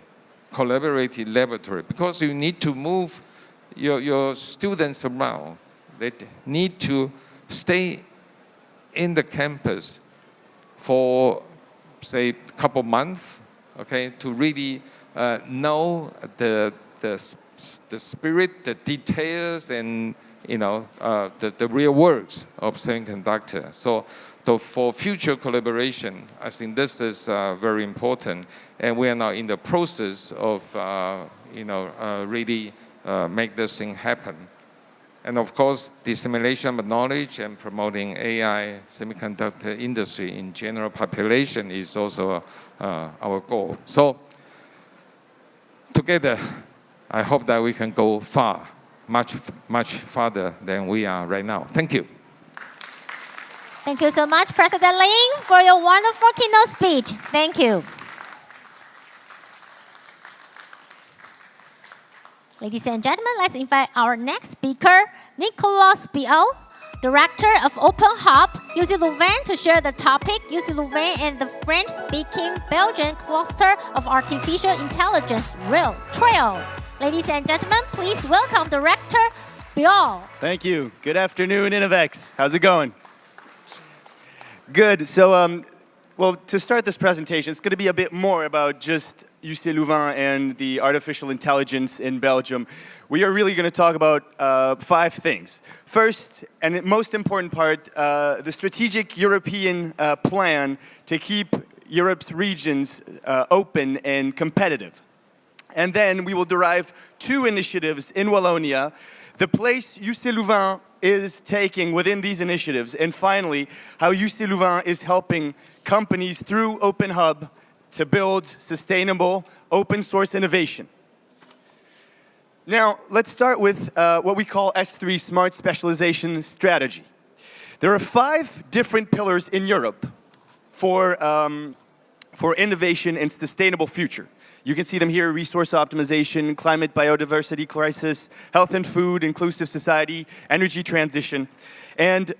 S6: laboratory, because you need to move your students around. They need to stay in the campus for, say, a couple months, okay, to really know the spirit, the details, and the real works of semiconductor. So for future collaboration, I think this is very important. And we are now in the process of, really make this thing happen. And of course, dissemination of knowledge and promoting AI semiconductor industry in general population is also our goal. So together, I hope that we can go far, much farther than we are right now. Thank you.
S2: Thank you so much, President Ling, for your wonderful keynote speech. Thank you. Ladies and gentlemen, let's invite our next speaker, NICOLAS BIOUL, Director of OpenHub, UCLouvain, to share the topic, UCLouvain and the French-speaking Belgian cluster of artificial intelligence, TRAIL. Ladies and gentlemen, please welcome Director BIOUL.
S8: Thank you. Good afternoon, InnoVEX. How's it going? Good. So, well, to start this presentation, it's going to be a bit more about just UCLouvain and the artificial intelligence in Belgium. We are really going to talk about 5 things. First, and the most important part, the strategic European plan to keep Europe's regions open and competitive. And then we will derive 2 initiatives in Wallonia, the place UCLouvain is taking within these initiatives, and finally, how UCLouvain is helping companies through OpenHub to build sustainable open source innovation. Now, let's start with what we call S3, Smart Specialization Strategy. There are 5 different pillars in Europe for innovation and sustainable future. You can see them here: resource optimization, climate biodiversity crisis, health and food, inclusive society, energy transition. And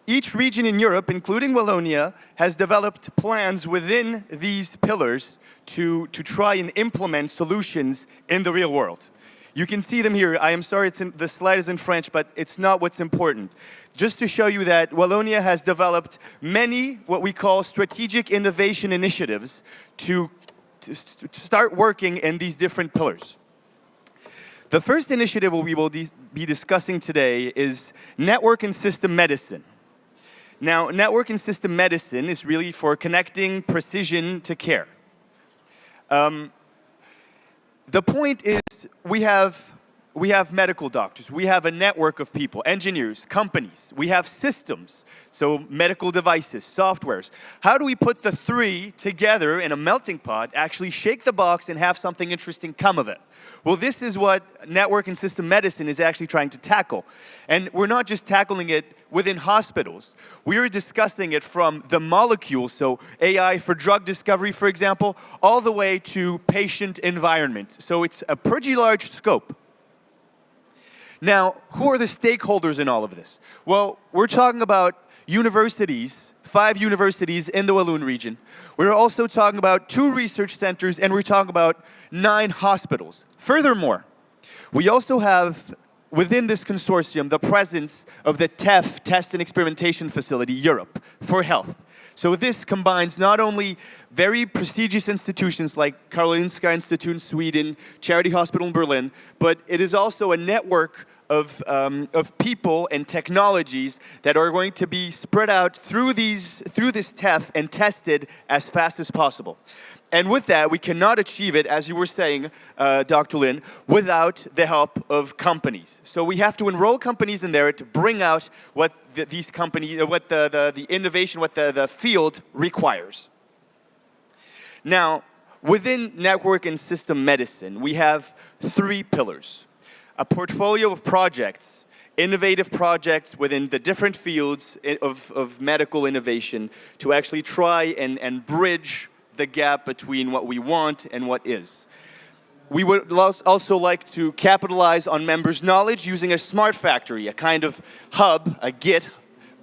S8: each region in Europe, including Wallonia, has developed plans within these pillars to try and implement solutions in the real world. You can see them here. I am sorry, the slide is in French, but it's not what's important. Just to show you that Wallonia has developed many what we call strategic innovation initiatives to start working in these different pillars. The first initiative we will be discussing today is network and system medicine. Now, network and system medicine is really for connecting precision to care. The point is we have medical doctors, we have a network of people, engineers, companies, we have systems, so medical devices, softwares. How do we put the 3 together in a melting pot, actually shake the box and have something interesting come of it? Well, this is what network and system medicine is actually trying to tackle. And we're not just tackling it within hospitals. We are discussing it from the molecule, so AI for drug discovery, for example, all the way to patient environment. So it's a pretty large scope. Now, who are the stakeholders in all of this? Well, we're talking about universities, 5 universities in the Walloon region. We're also talking about 2 research centers, and we're talking about 9 hospitals. Furthermore, we also have within this consortium the presence of the TEF, Test and Experimentation Facility, Europe, for health. So this combines not only very prestigious institutions like Karolinska Institute in Sweden, Charity Hospital in Berlin, but it is also a network of people and technologies that are going to be spread out through this TEF and tested as fast as possible. And with that, we cannot achieve it, as you were saying, Dr. Lin, without the help of companies. So we have to enroll companies in there to bring out what these companies, what the innovation, what the field requires. Now, within network and system medicine, we have 3 pillars. A portfolio of projects, innovative projects within the different fields of medical innovation to actually try and bridge the gap between what we want and what is. We would also like to capitalize on members' knowledge using a smart factory, a kind of hub, a Git,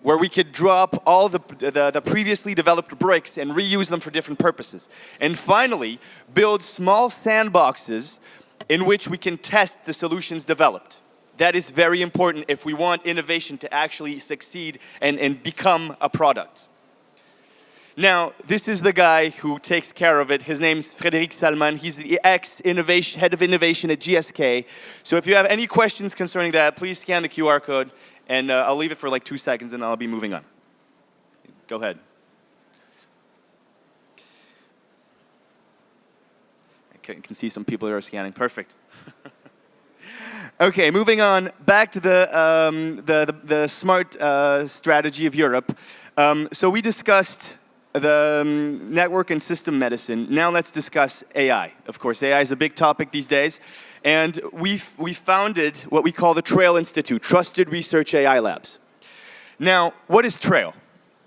S8: where we could drop all the previously developed bricks and reuse them for different purposes. And finally, build small sandboxes in which we can test the solutions developed. That is very important if we want innovation to actually succeed and become a product. Now, this is the guy who takes care of it. His name's Frédéric Salman. He's the head of innovation at GSK. So if you have any questions concerning that, please scan the QR code, and I'll leave it for like 2 seconds, and I'll be moving on. Go ahead. I can see some people that are scanning. Perfect. Okay, moving on back to the smart strategy of Europe. So we discussed the network and system medicine. Now let's discuss AI. Of course, AI is a big topic these days. And we founded what we call the TRAIL Institute, Trusted Research AI Labs. Now, what is TRAIL?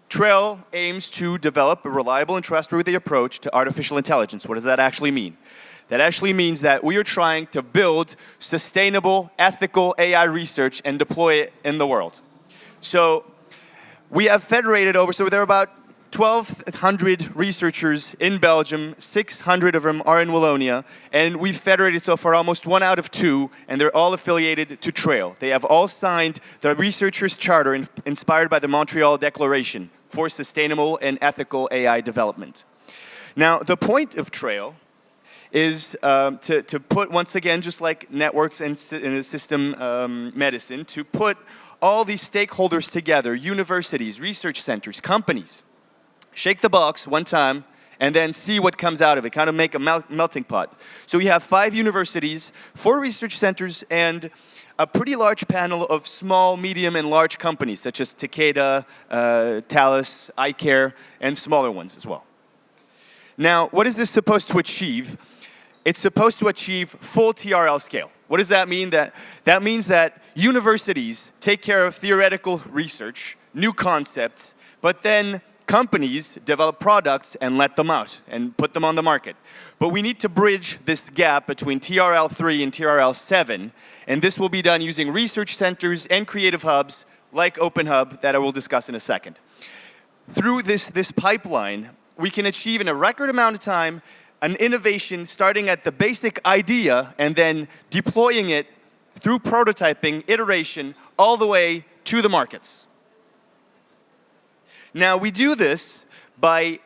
S8: TRAIL aims to develop a reliable and trustworthy approach to artificial intelligence. What does that actually mean? That actually means that we are trying to build sustainable, ethical AI research and deploy it in the world. So we have federated over, so there are about 1,200 researchers in Belgium, 600 of them are in Wallonia, and we've federated so far almost 1 out of 2, and they're all affiliated to TRAIL. They have all signed the Researchers' Charter inspired by the Montreal Declaration for Sustainable and Ethical AI Development. Now, the point of TRAIL is to put, once again, just like networks and system medicine, to put all these stakeholders together, universities, research centers, companies, shake the box one time, and then see what comes out of it, kind of make a melting pot. So we have 5 universities, 4 research centers, and a pretty large panel of small, medium, and large companies, such as Takeda, Thales, iCare, and smaller ones as well. Now, what is this supposed to achieve? It's supposed to achieve full TRL scale. What does that mean? That means that universities take care of theoretical research, new concepts, but then companies develop products and let them out and put them on the market. But we need to bridge this gap between TRL 3 and TRL 7, and this will be done using research centers and creative hubs like OpenHub that I will discuss in a second. Through this pipeline, we can achieve in a record amount of time an innovation starting at the basic idea and then deploying it through prototyping, iteration, all the way to the markets. Now, we do this by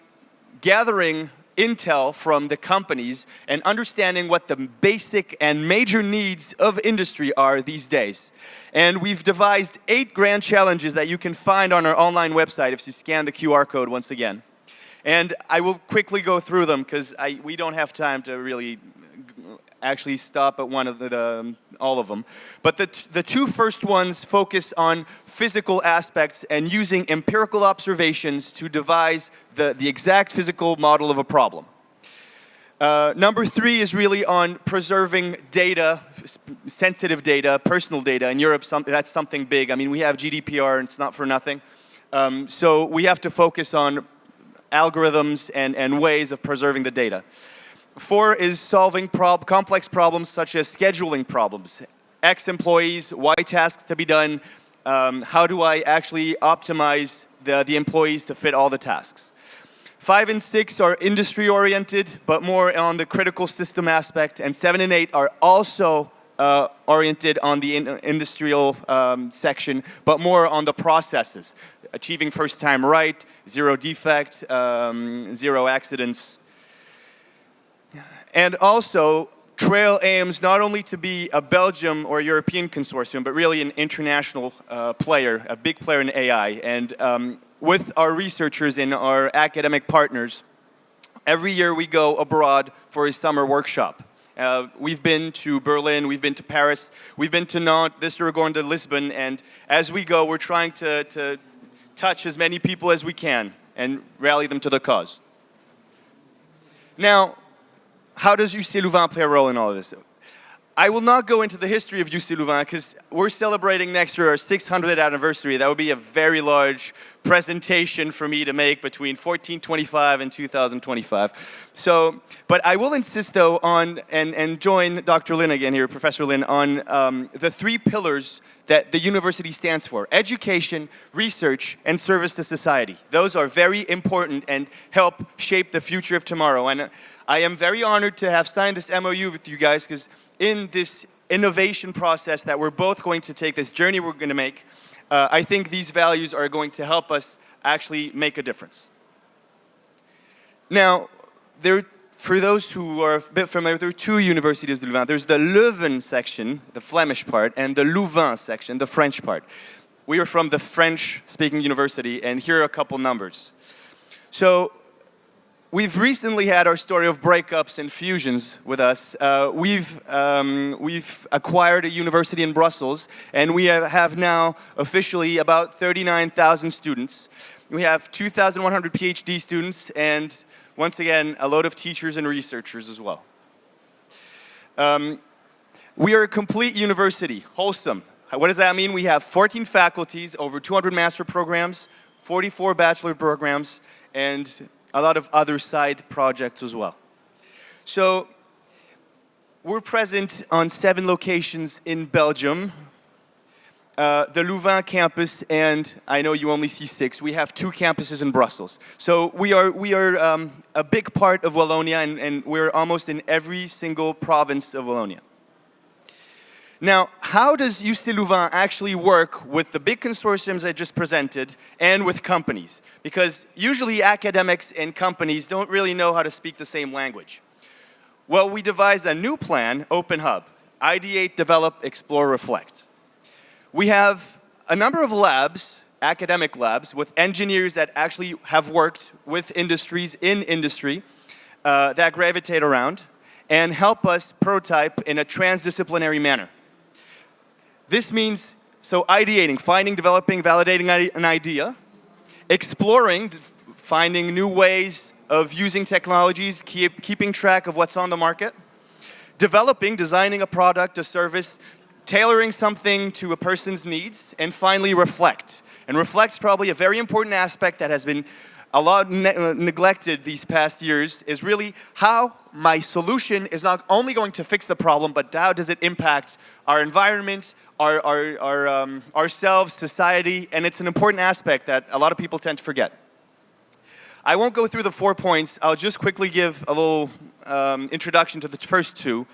S8: gathering intel from the companies and understanding what the basic and major needs of industry are these days. And we've devised 8 grand challenges that you can find on our online website if you scan the QR code once again. And I will quickly go through them because we don't have time to really actually stop at one of all of them. But the 2 first ones focus on physical aspects and using empirical observations to devise the exact physical model of a problem. Number 3 is really on preserving data, sensitive data, personal data. In Europe, that's something big. I mean, we have GDPR and it's not for nothing. So we have to focus on algorithms and ways of preserving the data. 4 is solving complex problems such as scheduling problems. X employees, Y tasks to be done. How do I actually optimize the employees to fit all the tasks? 5 and 6 are industry-oriented, but more on the critical system aspect. And 7 and 8 are also oriented on the industrial section, but more on the processes. Achieving first time right, 0 defect, 0 accidents. And also, TRAIL aims not only to be a Belgium or European consortium, but really an international player, a big player in AI. And with our researchers and our academic partners, every year we go abroad for a summer workshop. We've been to Berlin, we've been to Paris, we've been to Nantes, this year we're going to Lisbon, and as we go, we're trying to touch as many people as we can and rally them to the cause. Now, how does UCLouvain play a role in all of this? I will not go into the history of UCLouvain because we're celebrating next year our 600th anniversary. That would be a very large presentation for me to make between 1425 and 2025. So, but I will insist though on, and join Dr. Lin again here, Professor Lin, on the 3 pillars that the university stands for: education, research, and service to society. Those are very important and help shape the future of tomorrow. And I am very honored to have signed this MOU with you guys because in this innovation process that we're both going to take, this journey we're going to make, I think these values are going to help us actually make a difference. Now, for those who are a bit familiar, there are 2 universities of Louvain. There's the Leuven section, the Flemish part, and the Louvain section, the French part. We are from the French-speaking university, and here are a couple numbers. So, we've recently had our story of breakups and fusions with us. We've acquired a university in Brussels, and we have now officially about 39,000 students. We have 2,100 PhD students, and once again, a load of teachers and researchers as well. We are a complete university, wholesome. What does that mean? We have 14 faculties, over 200 master programs, 44 bachelor programs, and a lot of other side projects as well. So we're present on 7 locations in Belgium. the Louvain campus, and I know you only see 6. We have 2 campuses in Brussels. So we are a big part of Wallonia, and we're almost in every single province of Wallonia. Now, how does UCLouvain actually work with the big consortiums I just presented and with companies? Because usually academics and companies don't really know how to speak the same language. Well, we devised a new plan, OpenHub. Ideate, develop, explore, reflect. We have a number of labs, academic labs, with engineers that actually have worked with industries in industry that gravitate around and help us prototype in a transdisciplinary manner. This means, so ideating, finding, developing, validating an idea, exploring, finding new ways of using technologies, keeping track of what's on the market, developing, designing a product, a service, tailoring something to a person's needs, and finally reflect. And reflect's probably a very important aspect that has been a lot neglected these past years, is really how my solution is not only going to fix the problem, but how does it impact our environment, ourselves, society, and it's an important aspect that a lot of people tend to forget. I won't go through the 4 points. I'll just quickly give a little introduction to the first 2.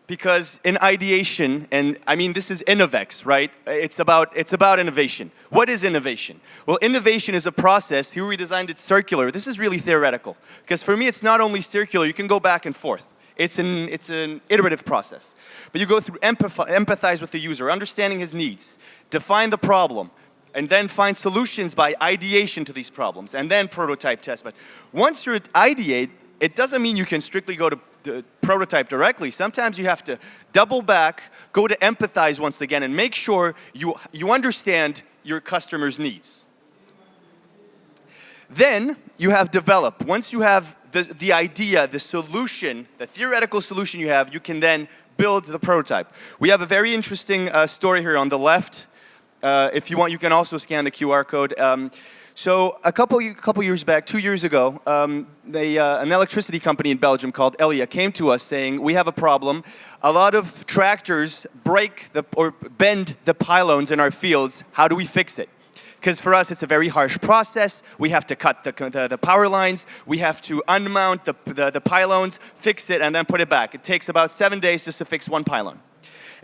S8: Because in ideation, and I mean this is InnoVEX, right? It's about innovation. What is innovation? Well, innovation is a process. Here we designed it circular. This is really theoretical. Because for me, it's not only circular. You can go back and forth. It's an iterative process. But you go through empathize with the user, understanding his needs, define the problem, and then find solutions by ideation to these problems, and then prototype test. But once you're at ideate, it doesn't mean you can strictly go to the prototype directly. Sometimes you have to double back, go to empathize once again, and make sure you understand your customer's needs. Then you have develop. Once you have the idea, the solution, the theoretical solution you have, you can then build the prototype. We have a very interesting story here on the left. If you want, you can also scan the QR code. So a couple years back, 2 years ago, an electricity company in Belgium called Elia came to us saying, we have a problem. A lot of tractors break or bend the pylons in our fields. How do we fix it? Because for us, it's a very harsh process. We have to cut the power lines. We have to unmount the pylons, fix it, and then put it back. It takes about 7 days just to fix one pylon.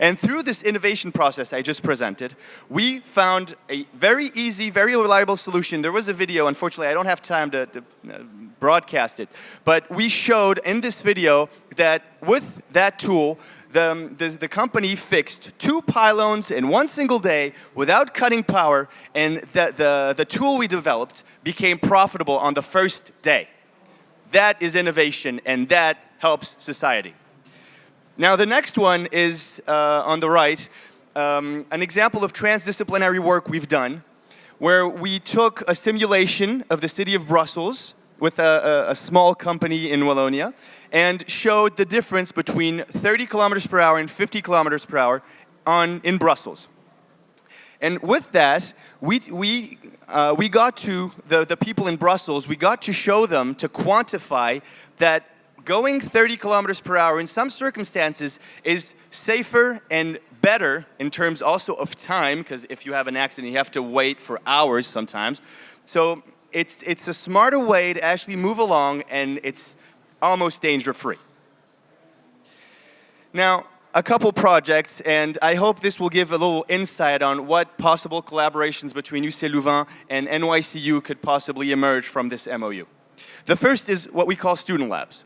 S8: And through this innovation process I just presented, we found a very easy, very reliable solution. There was a video, unfortunately I don't have time to broadcast it, but we showed in this video that with that tool, the company fixed 2 pylons in 1 single day without cutting power, and the tool we developed became profitable on the first day. That is innovation, and that helps society. Now the next one is on the right, an example of transdisciplinary work we've done, where we took a simulation of the city of Brussels with a small company in Wallonia and showed the difference between 30 kilometers per hour and 50 kilometers per hour in Brussels. And with that, we got to the people in Brussels, we got to show them, to quantify that going 30 kilometers per hour in some circumstances is safer and better in terms also of time, because if you have an accident, you have to wait for hours sometimes. So it's a smarter way to actually move along, and it's almost danger-free. Now, a couple projects, and I hope this will give a little insight on what possible collaborations between UCLouvain and NYCU could possibly emerge from this MOU. The first is what we call student labs.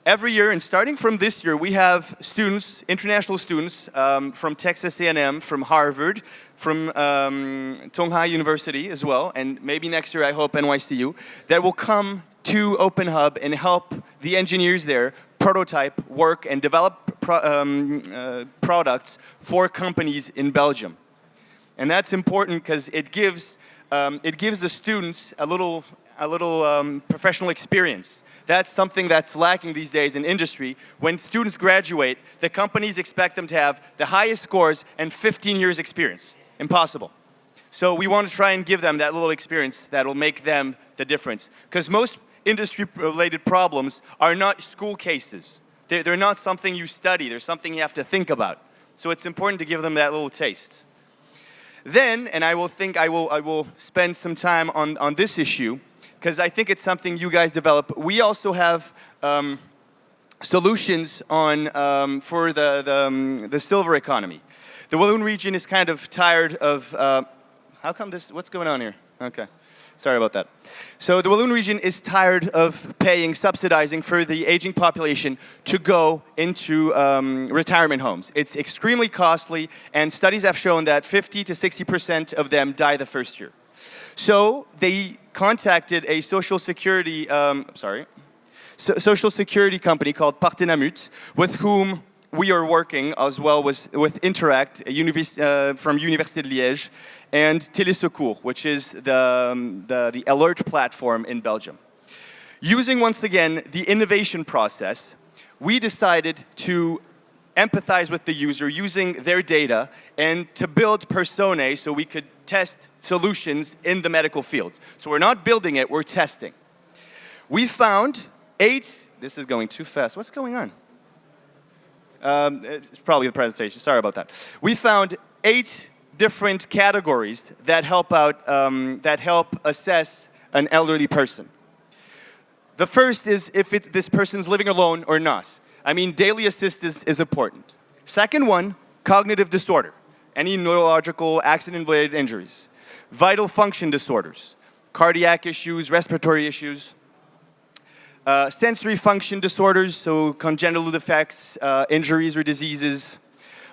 S8: Every year, and starting from this year, we have students, international students from Texas A&M, from Harvard, from Tongha University as well, and maybe next year I hope NYCU, that will come to OpenHub and help the engineers there prototype, work, and develop products for companies in Belgium. And that's important because it gives the students a little professional experience. That's something that's lacking these days in industry. When students graduate, the companies expect them to have the highest scores and 15 years experience. Impossible. So we want to try and give them that little experience that will make them the difference. Because most industry-related problems are not school cases. They're not something you study. They're something you have to think about. So it's important to give them that little taste. Then, and I will spend some time on this issue, because I think it's something you guys develop. We also have solutions on for the silver economy. The Walloon region is kind of tired of. How come this? What's going on here? Okay. Sorry about that. So the Walloon region is tired of subsidizing for the aging population to go into retirement homes. It's extremely costly, and studies have shown that 50 to 60% of them die the first year. So they contacted a social security, social security company called Partenamut, with whom we are working as well with Interact from Université de Liège, and Télésecours, which is the alert platform in Belgium. Using, once again, the innovation process, we decided to empathize with the user using their data and to build personae so we could test solutions in the medical fields. So we're not building it, we're testing. We found 8, this is going too fast, what's going on? It's probably the presentation, sorry about that. We found 8 different categories that help assess an elderly person. The first is if this person's living alone or not. I mean, daily assistance is important. Second one, cognitive disorder, any neurological accident-related injuries. Vital function disorders, cardiac issues, respiratory issues. Sensory function disorders, so congenital defects, injuries or diseases.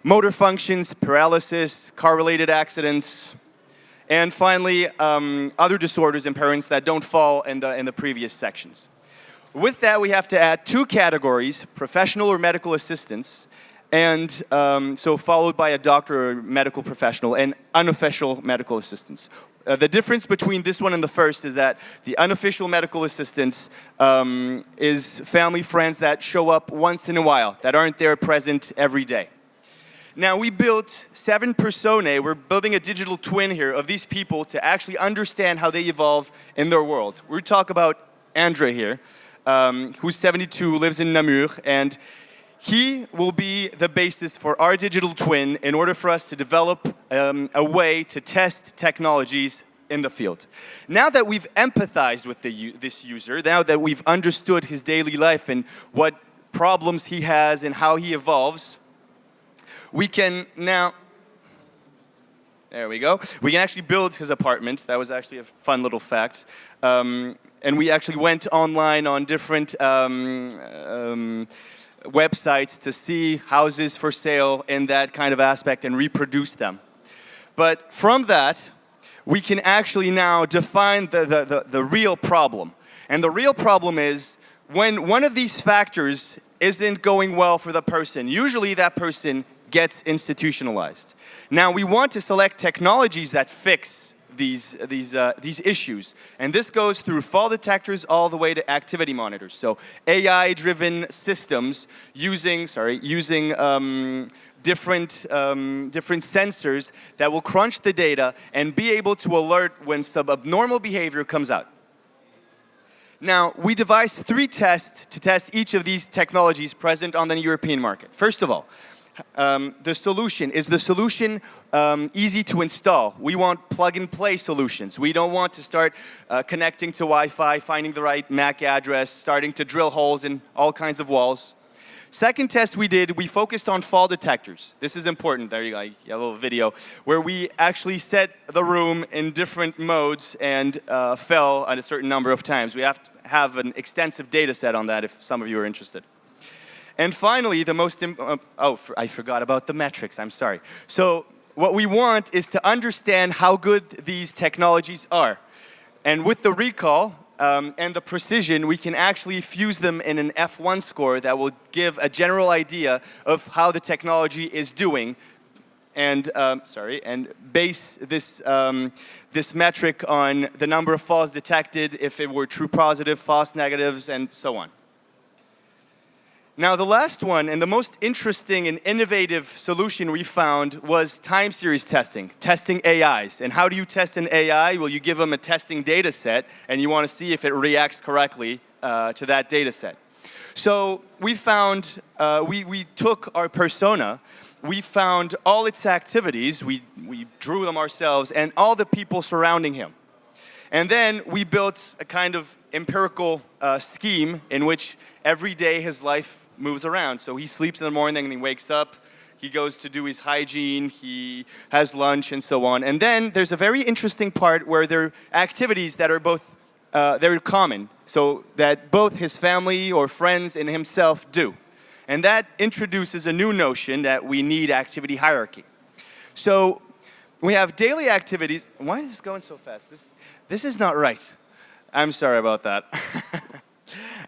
S8: Motor functions, paralysis, car-related accidents. And finally, other disorders in parents that don't fall in the previous sections. With that, we have to add 2 categories, professional or medical assistants, and so followed by a doctor or medical professional, and unofficial medical assistants. The difference between this one and the first is that the unofficial medical assistants is family friends that show up once in a while, that aren't there present every day. Now, we built 7 personae. We're building a digital twin here of these people to actually understand how they evolve in their world. We talk about Andre here, who's 72, lives in Namur, and he will be the basis for our digital twin in order for us to develop a way to test technologies in the field. Now that we've empathized with this user, now that we've understood his daily life and what problems he has and how he evolves, we can now, there we go, we can actually build his apartment. That was actually a fun little fact. And we actually went online on different websites to see houses for sale in that kind of aspect and reproduce them. But from that, we can actually now define the real problem. And the real problem is when one of these factors isn't going well for the person, usually that person gets institutionalized. Now, we want to select technologies that fix these issues. And this goes through fall detectors all the way to activity monitors. So AI-driven systems using different sensors that will crunch the data and be able to alert when some abnormal behavior comes out. Now, we devised 3 tests to test each of these technologies present on the European market. First of all, the solution easy to install. We want plug-and-play solutions. We don't want to start connecting to Wi-Fi, finding the right MAC address, starting to drill holes in all kinds of walls. Second test we did, we focused on fall detectors. This is important. There you go, a little video, where we actually set the room in different modes and fell at a certain number of times. We have to have an extensive data set on that if some of you are interested. And finally, the most, I forgot about the metrics, I'm sorry. So what we want is to understand how good these technologies are. And with the recall and the precision, we can actually fuse them in an F1 score that will give a general idea of how the technology is doing. And, and base this, this metric on the number of false detected, if it were true positive, false negatives, and so on. Now, the last one, and the most interesting and innovative solution we found was time series testing, testing AIs. And how do you test an AI? Well, you give them a testing data set, and you want to see if it reacts correctly to that data set. So we found, we took our persona, we found all its activities, we drew them ourselves, and all the people surrounding him. And then we built a kind of empirical scheme in which every day his life moves around. So he sleeps in the morning and he wakes up, he goes to do his hygiene, he has lunch and so on. And then there's a very interesting part where there are activities that are both they're common, so that both his family or friends and himself do. And that introduces a new notion that we need activity hierarchy. So we have daily activities. Why is this going so fast? This is not right. I'm sorry about that.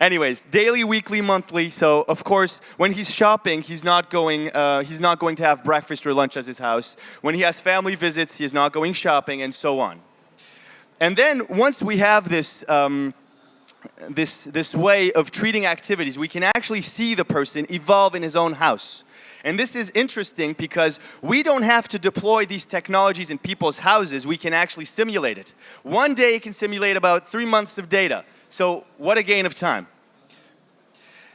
S8: Anyways, daily, weekly, monthly. So of course, when he's shopping, he's not going to have breakfast or lunch at his house. When he has family visits, he is not going shopping, and so on. And then once we have this, this way of treating activities, we can actually see the person evolve in his own house. And this is interesting because we don't have to deploy these technologies in people's houses. We can actually simulate it. One day can simulate about 3 months of data. So what a gain of time.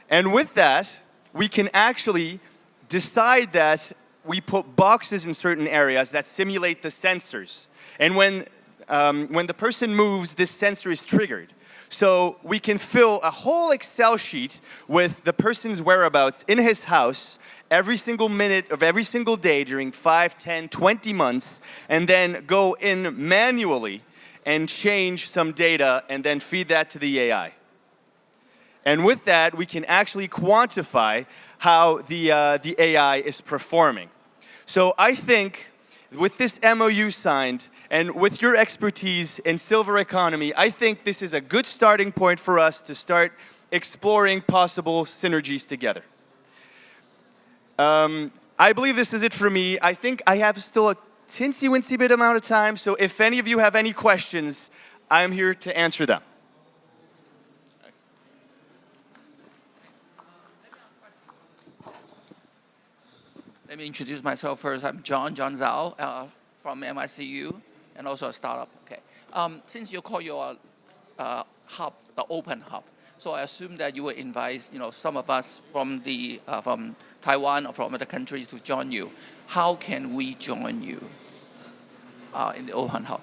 S8: And with that, we can actually decide that we put boxes in certain areas that simulate the sensors. And when the person moves, this sensor is triggered. So we can fill a whole Excel sheet with the person's whereabouts in his house every single minute of every single day during 5, 10, 20 months, and then go in manually and change some data and then feed that to the AI. And with that, we can actually quantify how the AI is performing. So I think with this MOU signed, and with your expertise in silver economy, I think this is a good starting point for us to start exploring possible synergies together. I believe this is it for me. I think I have still a teensy-wincy bit amount of time, so if any of you have any questions, I'm here to answer them.
S9: Let me introduce myself first. I'm John Zhao from NYCU and also a startup. Okay. Since you call your hub the OpenHub, so I assume that you will invite some of us from the from Taiwan or from other countries to join you. How can we join you in the OpenHub?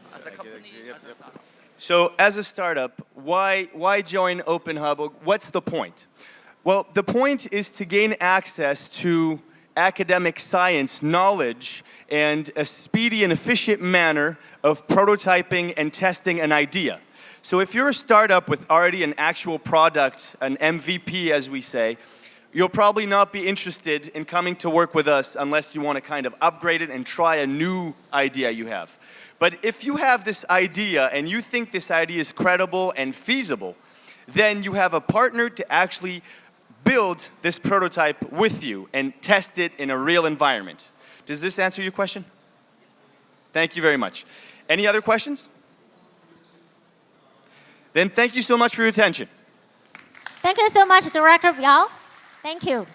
S9: As a company, as a startup.
S8: So as a startup, why join OpenHub? What's the point? Well, the point is to gain access to academic science knowledge and a speedy and efficient manner of prototyping and testing an idea. So if you're a startup with already an actual product, an MVP as we say, you'll probably not be interested in coming to work with us unless you want to kind of upgrade it and try a new idea you have. But if you have this idea and you think this idea is credible and feasible, then you have a partner to actually build this prototype with you and test it in a real environment. Does this answer your question? Thank you very much. Any other questions? Then thank you so much for your attention.
S2: Thank you so much, Director BIOUL. Thank you.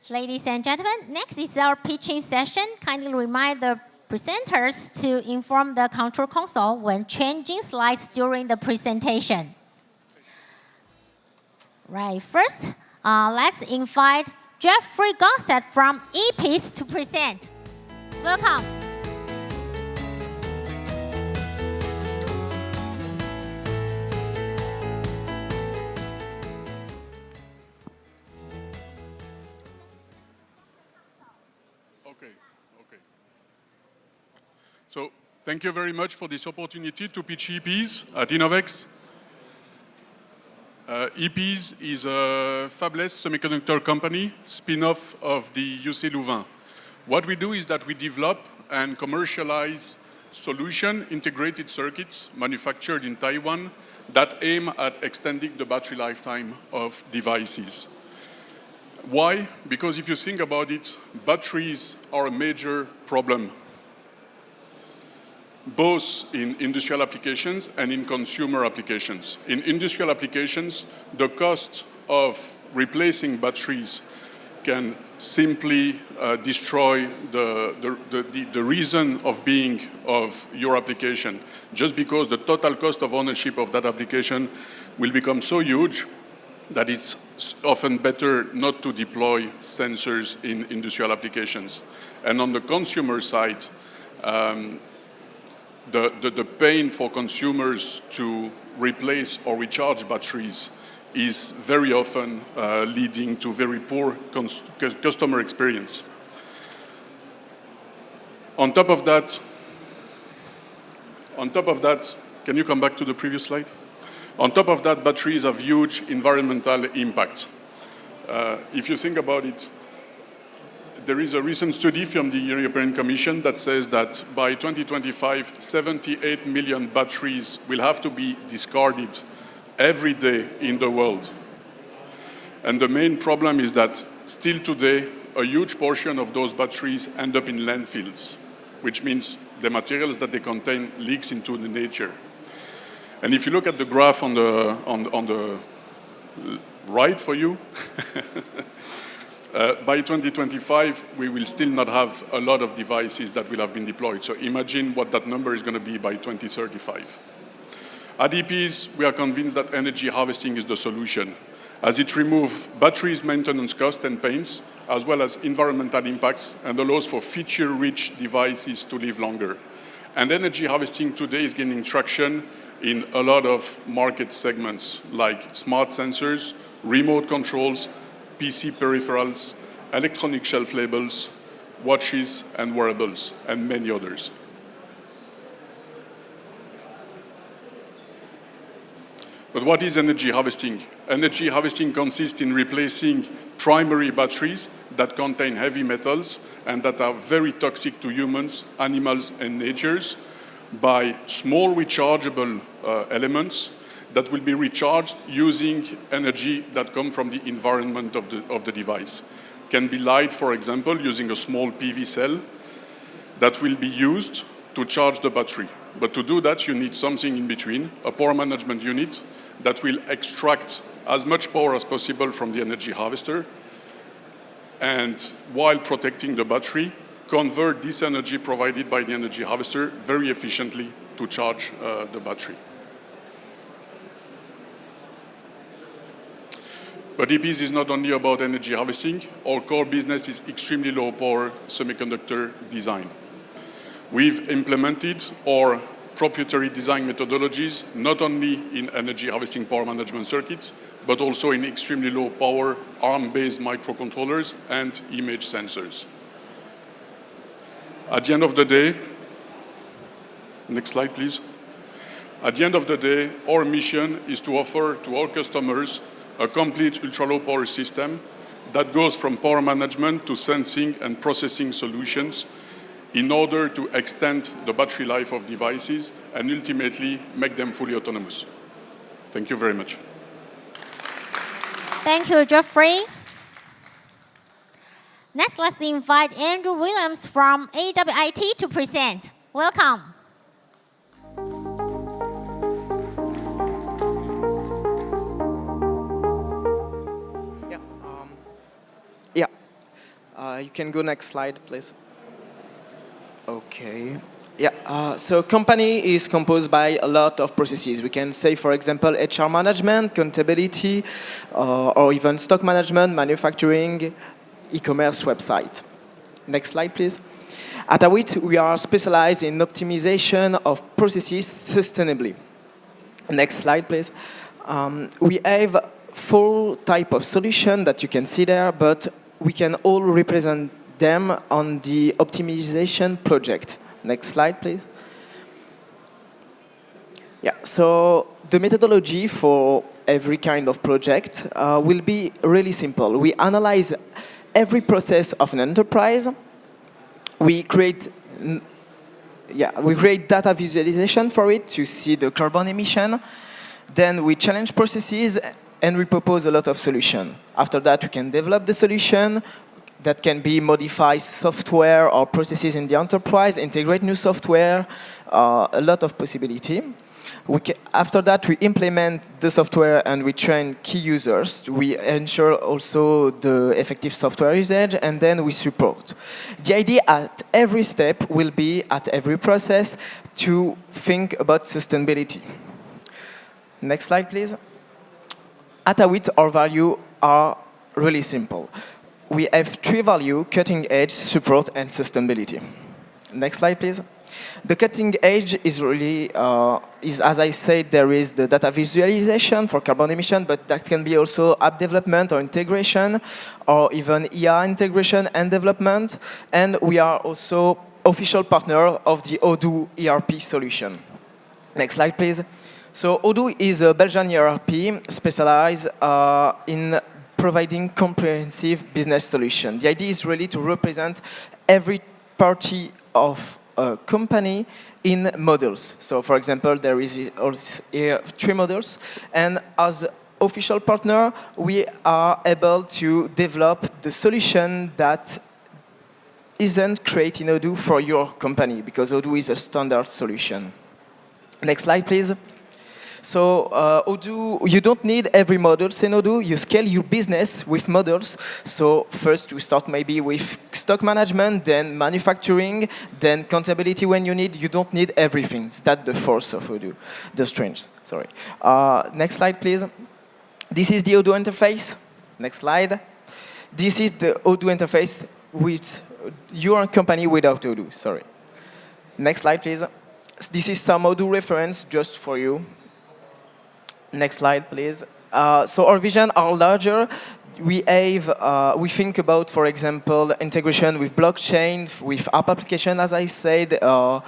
S2: Ladies and gentlemen, next is our pitching session. Kindly remind the presenters to inform the control console when changing slides during the presentation. Right, first, let's invite Jeffrey Gossett from EPIS to present. Welcome.
S10: Okay. So, thank you very much for this opportunity to pitch EPIS at InnoVEX. EPIS is a fabless semiconductor company, spin-off of the UCLouvain. What we do is that we develop and commercialize solution integrated circuits manufactured in Taiwan that aim at extending the battery lifetime of devices. Why? Because if you think about it, batteries are a major problem, both in industrial applications and in consumer applications. In industrial applications, the cost of replacing batteries can simply destroy the reason of being of your application, just because the total cost of ownership of that application will become so huge that it's often better not to deploy sensors in industrial applications. And on the consumer side, the pain for consumers to replace or recharge batteries is very often leading to very poor customer experience. On top of that, can you come back to the previous slide? On top of that, batteries have huge environmental impact. If you think about it, there is a recent study from the European Commission that says that by 2025, 78 million batteries will have to be discarded every day in the world. And the main problem is that still today, a huge portion of those batteries end up in landfills, which means the materials that they contain leaks into the nature. And if you look at the graph on the right for you, by 2025, we will still not have a lot of devices that will have been deployed. So imagine what that number is going to be by 2035. At EPs, we are convinced that energy harvesting is the solution, as it removes batteries' maintenance costs and pains, as well as environmental impacts, and allows for feature-rich devices to live longer. And energy harvesting today is gaining traction in a lot of market segments, like smart sensors, remote controls, PC peripherals, electronic shelf labels, watches and wearables, and many others. But what is energy harvesting? Energy harvesting consists in replacing primary batteries that contain heavy metals and that are very toxic to humans, animals, and nature by small rechargeable elements that will be recharged using energy that comes from the environment of the device. Can be light, for example, using a small PV cell that will be used to charge the battery. But to do that, you need something in between, a power management unit that will extract as much power as possible from the energy harvester, and while protecting the battery, convert this energy provided by the energy harvester very efficiently to charge the battery. But EPs is not only about energy harvesting. Our core business is extremely low power semiconductor design. We've implemented our proprietary design methodologies, not only in energy harvesting power management circuits, but also in extremely low power ARM-based microcontrollers and image sensors. At the end of the day, next slide please. At the end of the day, our mission is to offer to our customers a complete ultra-low power system that goes from power management to sensing and processing solutions in order to extend the battery life of devices and ultimately make them fully autonomous. Thank you very much.
S2: Thank you, Geoffrey. Next, let's invite Andrew Williams from AWIT to present. Welcome.
S11: You can go next slide, please. Okay. Yeah, so company is composed by a lot of processes. We can say, for example, HR management, accountability, or even stock management, manufacturing, e-commerce website. Next slide, please. At AWIT, we are specialized in optimization of processes sustainably. Next slide, please. We have 4 types of solutions that you can see there, but we can all represent them on the optimization project. Next slide, please. Yeah, so the methodology for every kind of project will be really simple. We analyze every process of an enterprise. We create data visualization for it to see the carbon emission. Then we challenge processes and we propose a lot of solutions. After that, we can develop the solution that can be modified software or processes in the enterprise, integrate new software, a lot of possibility. After that, we implement the software and we train key users. We ensure also the effective software usage, and then we support. The idea at every step will be, at every process, to think about sustainability. Next slide, please. At AWIT, our values are really simple. We have 3 values: cutting edge, support, and sustainability. Next slide, please. The cutting edge is really, as I said, there is the data visualization for carbon emission, but that can be also app development or integration, or even ER integration and development. And we are also official partner of the Odoo ERP solution. Next slide, please. So Odoo is a Belgian ERP specialized in providing comprehensive business solution. The idea is really to represent every party of a company in models. So for example, there is also here 3 models, and as official partner, we are able to develop the solution that isn't created in Odoo for your company, because Odoo is a standard solution. Next slide, please. So Odoo, you don't need every model in Odoo. You scale your business with models. So first, you start maybe with stock management, then manufacturing, then accountability when you need. You don't need everything. That's the force of Odoo, the strength. Sorry. Next slide, please. This is the Odoo interface. Next slide. This is the Odoo interface with your company without Odoo. Sorry. Next slide, please. This is some Odoo reference just for you. Next slide, please. So our vision are larger. We think about, for example, integration with blockchain, with app application, as I said, ER,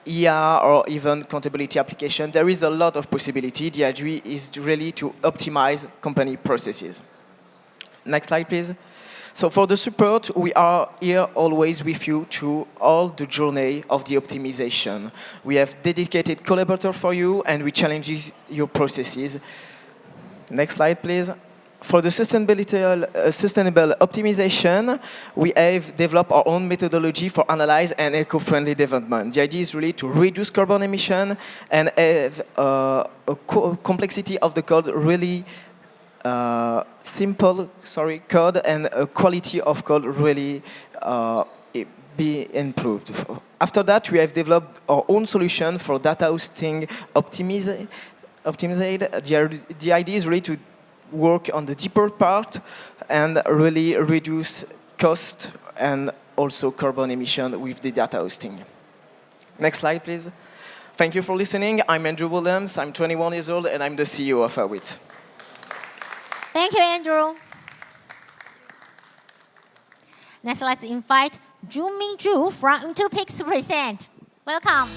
S11: or even accountability application. There is a lot of possibility. The idea is really to optimize company processes. Next slide, please. So for the support, we are here always with you through all the journey of the optimization. We have dedicated collaborator for you, and we challenge your processes. Next slide, please. For the sustainable optimization, we have developed our own methodology for analyze and eco-friendly development. The idea is really to reduce carbon emission and have a complexity of the code really simple, code, and quality of code really be improved. After that, we have developed our own solution for data hosting optimized. The idea is really to work on the deeper part and really reduce cost and also carbon emission with the data hosting. Next slide, please. Thank you for listening. I'm Andrew Williams. I'm 21 years old, and I'm the CEO of AWIT.
S2: Thank you, Andrew. Next, let's invite Junming Zhu from Intopix to present. Welcome.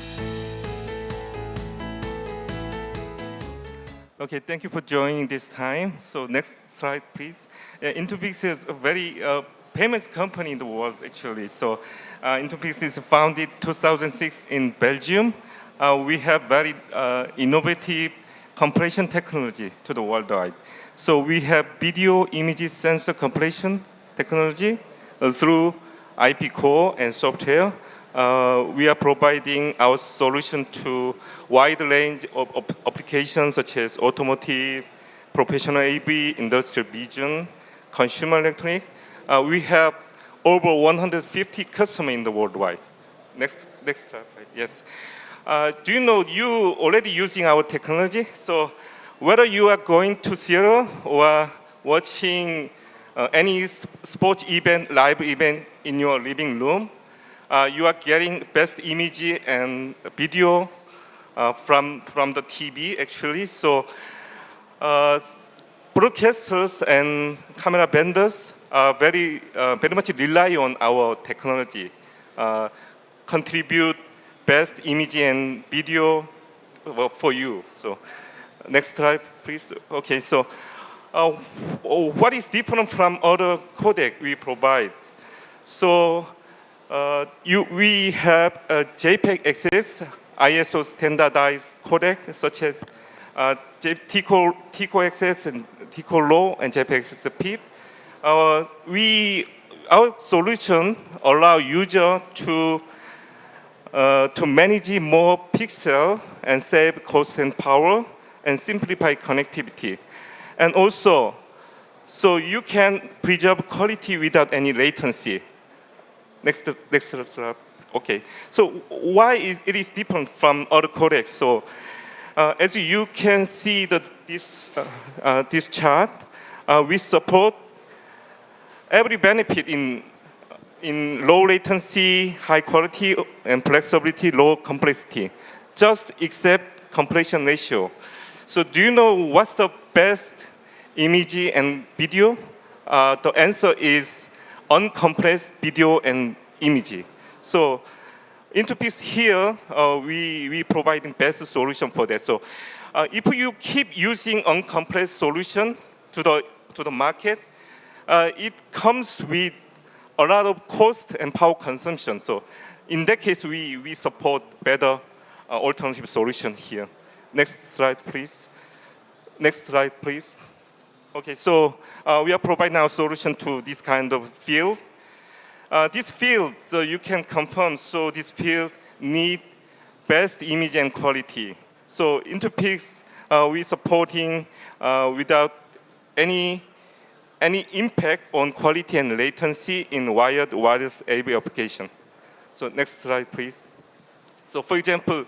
S12: Okay, thank you for joining this time. So next slide, please. Intopix is a very famous company in the world, actually. So Intopix is founded 2006 in Belgium. We have very innovative compression technology to the worldwide. So we have video image sensor compression technology through IP core and software. We are providing our solution to wide range of applications such as automotive, professional AV, industrial vision, consumer electronic. We have over 150 customers in the worldwide. Next slide, yes. Do you know you already using our technology? So whether you are going to theater or watching any sports event, live event in your living room, you are getting best image and video from the TV, actually. So broadcasters and camera vendors very much rely on our technology, contribute best image and video for you. So next slide, please. Okay, so what is different from other codec we provide? So we have JPEG access, ISO standardized codec, such as TCO access and TCO low and JPEG access PIP. Our solution allow user to to manage more pixels and save cost and power and simplify connectivity. And also, so you can preserve quality without any latency. Next slide. Okay. So why is it different from other codecs? So as you can see that this chart, we support every benefit in low latency, high quality, and flexibility, low complexity, just except compression ratio. So do you know what's the best image and video? The answer is uncompressed video and image. So Intopix here, we provide the best solution for that. So if you keep using uncompressed solution to the market, it comes with a lot of cost and power consumption. So in that case, we support better alternative solution here. Next slide, please. Next slide, please. Okay, so we are providing our solution to this kind of field. This field, so you can confirm, so this field need best image and quality. So Intopix, we supporting without any impact on quality and latency in wired wireless AV application. So next slide, please. So for example,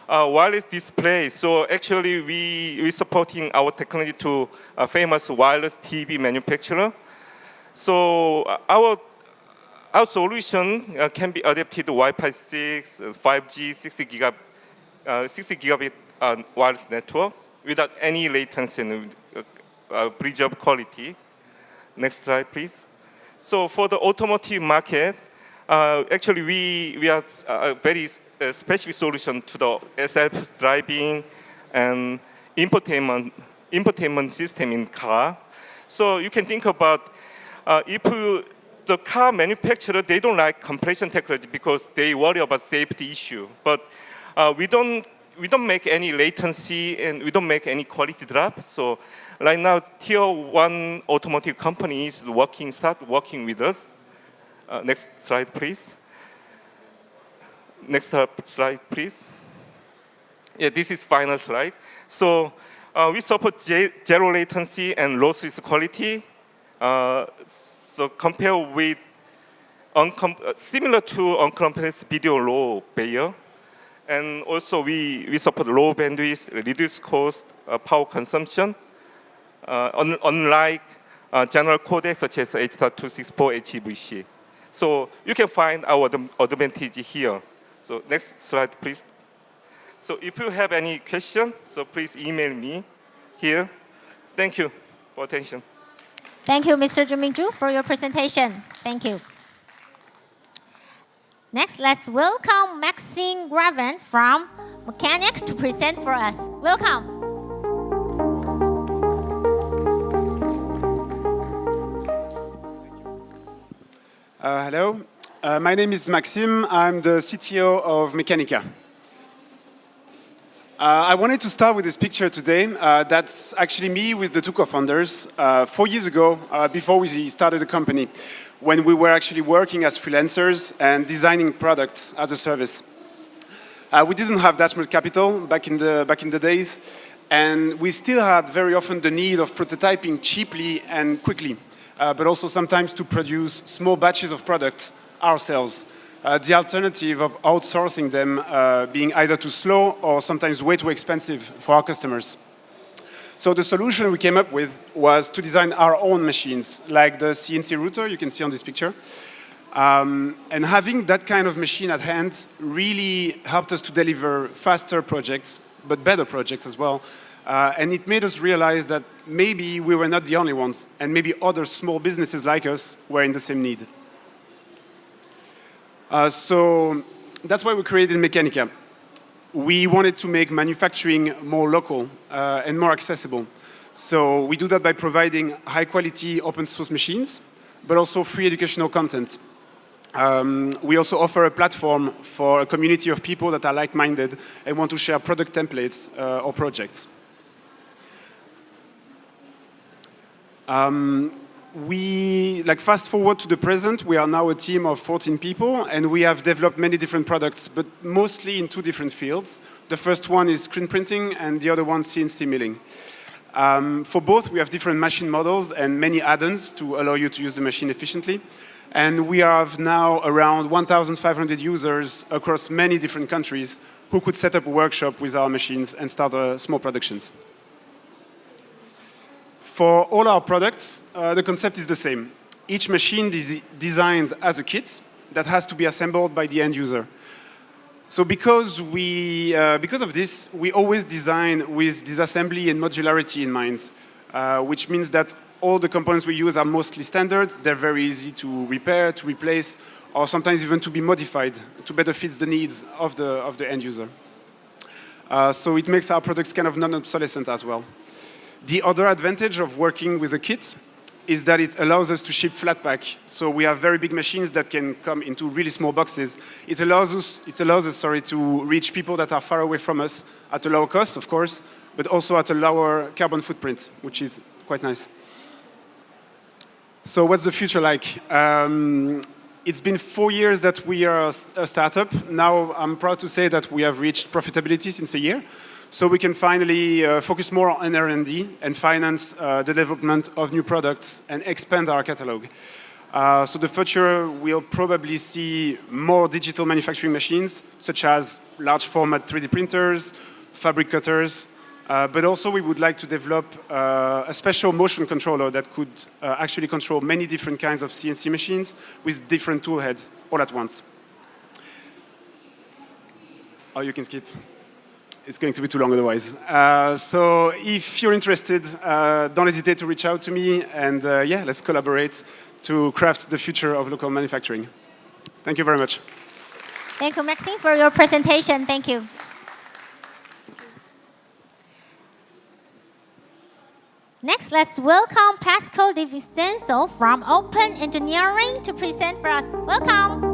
S12: wireless display. So actually, we supporting our technology to a famous wireless TV manufacturer. So our solution can be adapted to Wi-Fi 6, 5G, 60 gigabit wireless network without any latency and preserved quality. Next slide, please. So for the automotive market, actually we are a very specific solution to the self-driving and infotainment system in car. So you can think about the car manufacturer, they don't like compression technology because they worry about safety issue. But we don't make any latency and we don't make any quality drop. So right now, tier 1 automotive companies start working with us. Next slide, please. Next slide, please. Yeah, this is final slide. So we support zero latency and lossless quality. So compare with similar to uncompressed video low payer. And also we support low bandwidth, reduced cost, power consumption, unlike general codecs such as H.264 HEVC. So you can find our advantage here. So next slide, please. So if you have any question, so please email me here. Thank you for attention.
S2: Thank you, Mr. Juminju, for your presentation. Thank you. Next, let's welcome Maxime Graven from Mechanic to present for us. Welcome.
S13: Hello, my name is Maxime. I'm the CTO of Mechanica. I wanted to start with this picture today. That's actually me with the two co-founders 4 years ago, before we started the company, when we were actually working as freelancers and designing products as a service. We didn't have that much capital back in the days, and we still had very often the need of prototyping cheaply and quickly, but also sometimes to produce small batches of products ourselves. The alternative of outsourcing them being either too slow or sometimes way too expensive for our customers. So the solution we came up with was to design our own machines, like the CNC router you can see on this picture. And having that kind of machine at hand really helped us to deliver faster projects, but better projects as well. And it made us realize that maybe we were not the only ones, and maybe other small businesses like us were in the same need. So that's why we created Mechanica. We wanted to make manufacturing more local and more accessible. So we do that by providing high-quality open-source machines, but also free educational content. We also offer a platform for a community of people that are like-minded and want to share product templates or projects. fast forward to the present, we are now a team of 14 people, and we have developed many different products, but mostly in 2 different fields. The first one is screen printing, and the other one CNC milling. For both, we have different machine models and many add-ons to allow you to use the machine efficiently. And we have now around 1,500 users across many different countries who could set up a workshop with our machines and start small productions. For all our products, the concept is the same. Each machine is designed as a kit that has to be assembled by the end user. So because of this, we always design with disassembly and modularity in mind, which means that all the components we use are mostly standard. They're very easy to repair, to replace, or sometimes even to be modified to better fit the needs of the end user. So it makes our products kind of non-obsolescent as well. The other advantage of working with a kit is that it allows us to ship flat pack. So we have very big machines that can come into really small boxes. It allows us to reach people that are far away from us at a lower cost, of course, but also at a lower carbon footprint, which is quite nice. So what's the future like? It's been 4 years that we are a startup. Now I'm proud to say that we have reached profitability since a year. So we can finally focus more on R&D and finance the development of new products and expand our catalog. So the future will probably see more digital manufacturing machines, such as large format 3D printers, fabric cutters, but also we would like to develop a special motion controller that could actually control many different kinds of CNC machines with different tool heads all at once. Oh, you can skip. It's going to be too long otherwise. So if you're interested, don't hesitate to reach out to me, and yeah, let's collaborate to craft the future of local manufacturing. Thank you very much.
S2: Thank you, Maxime, for your presentation. Thank you. Next, let's welcome Pascal Di Vincenzo from Open Engineering to present for us. Welcome.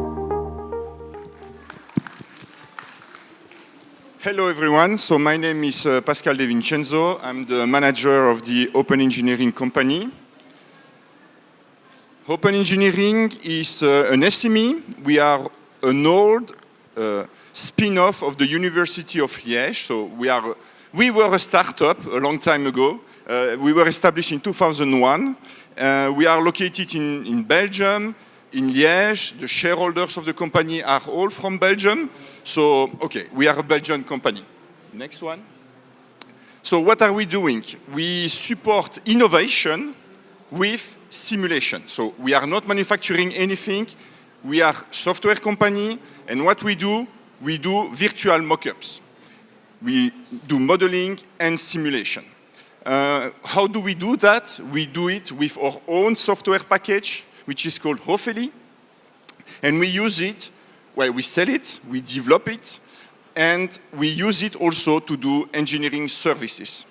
S14: Hello everyone, so my name is Pascal De Vincenzo. I'm the manager of the Open Engineering company. Open Engineering is an SME. We are an old spin-off of the University of Liège. So we were a startup a long time ago. We were established in 2001. We are located in Belgium, in Liège. The shareholders of the company are all from Belgium. So, okay, we are a Belgian company. Next one. So what are we doing? We support innovation with simulation. So we are not manufacturing anything. We are a software company. And what we do virtual mock-ups. We do modeling and simulation. How do we do that? We do it with our own software package, which is called Hopefully. And we use it, well, we sell it, we develop it, and we use it also to do engineering services.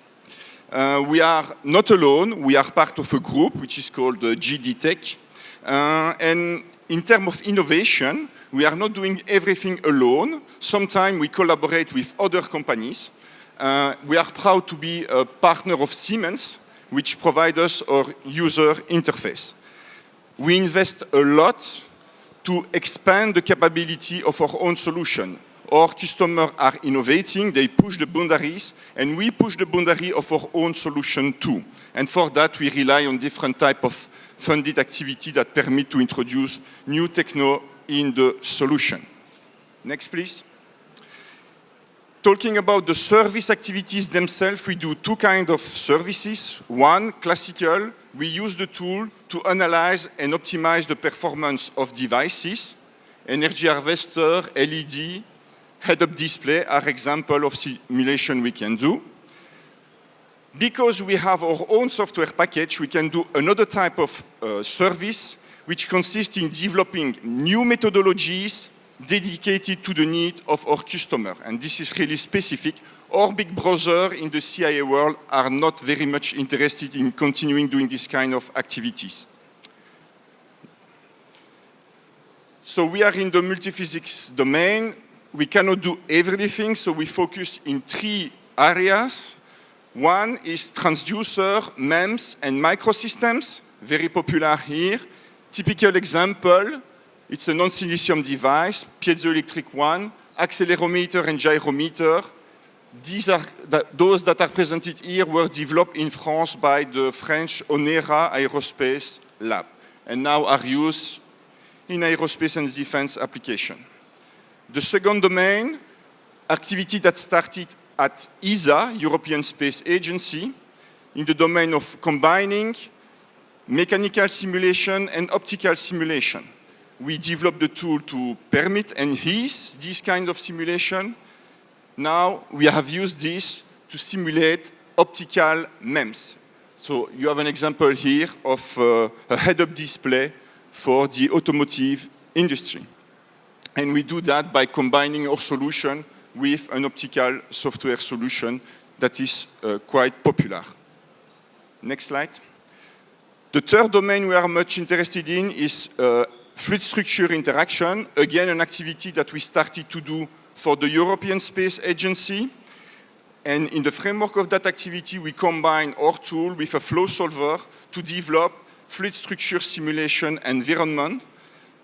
S14: We are not alone, we are part of a group which is called GD Tech. And in terms of innovation, we are not doing everything alone. Sometimes we collaborate with other companies. We are proud to be a partner of Siemens, which provides us our user interface. We invest a lot to expand the capability of our own solution. Our customers are innovating, they push the boundaries, and we push the boundary of our own solution too. And for that, we rely on different types of funded activity that permit to introduce new techno in the solution. Next, please. Talking about the service activities themselves, we do two kinds of services. One, classical, we use the tool to analyze and optimize the performance of devices. Energy harvester, LED, head-up display are examples of simulation we can do. Because we have our own software package, we can do another type of service, which consists in developing new methodologies dedicated to the need of our customer. And this is really specific. Our big brother in the CIA world are not very much interested in continuing doing this kind of activities. So we are in the multiphysics domain. We cannot do everything, so we focus in three areas. One is transducer, MEMS, and microsystems. very popular here. Typical example, it's a non-silicium device, piezoelectric one, accelerometer and gyrometer. Those that are presented here were developed in France by the French Onera Aerospace Lab, and now are used in aerospace and defense application. The second domain, activity that started at ESA, European Space Agency, in the domain of combining mechanical simulation and optical simulation. We developed the tool to permit and enhance this kind of simulation. Now we have used this to simulate optical MEMS. So you have an example here of a head-up display for the automotive industry. And we do that by combining our solution with an optical software solution that is quite popular. Next slide. The third domain we are much interested in is fluid structure interaction. Again, an activity that we started to do for the European Space Agency. And in the framework of that activity, we combine our tool with a flow solver to develop fluid structure simulation environment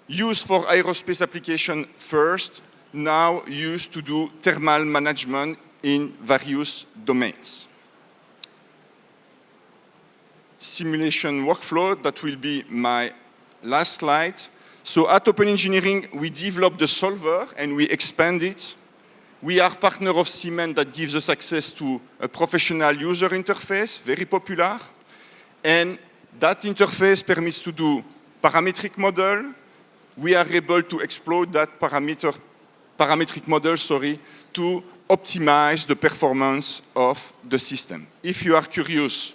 S14: used for aerospace application first, now used to do thermal management in various domains. Simulation workflow, that will be my last slide. So at Open Engineering, we developed the solver and we expand it. We are partner of Siemens that gives us access to a professional user interface, very popular. And that interface permits to do parametric model. We are able to exploit that parametric model, to optimize the performance of the system. If you are curious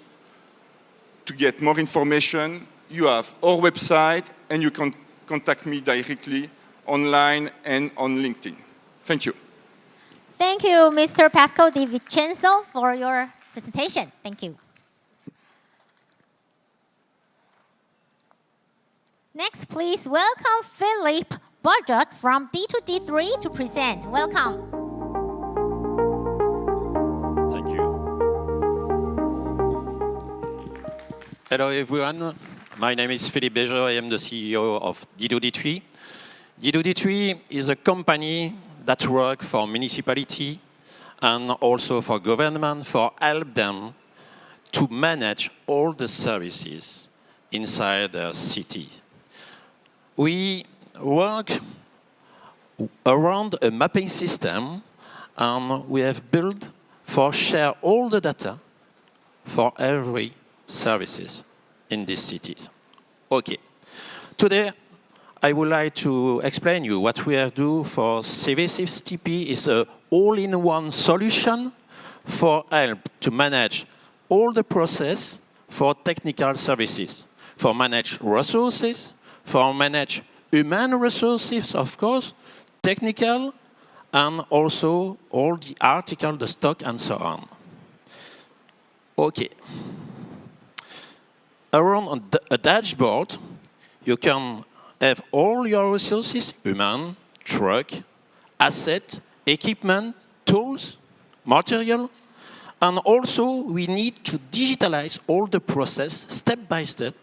S14: to get more information, you have our website and you can contact me directly online and on LinkedIn. Thank you.
S2: Thank you, Mr. Pascal Di Vincenzo, for your presentation. Thank you. Next, please welcome Philippe Bajot from D2D3 to present. Welcome.
S15: Thank you. Hello, everyone. My name is Philippe Bajot. I am the CEO of D2D3. D2D3 is a company that works for municipality and also for government for help them to manage all the services inside their cities. We work around a mapping system, and we have built for share all the data for every services in these cities. Okay. Today, I would like to explain you what we are doing for CV6TP is an all-in-one solution for help to manage all the process for technical services, for manage resources, for manage human resources, of course, technical, and also all the article, the stock, and so on. Okay. Around a dashboard, you can have all your resources, human, truck, asset, equipment, tools, material, and also we need to digitalize all the process step by step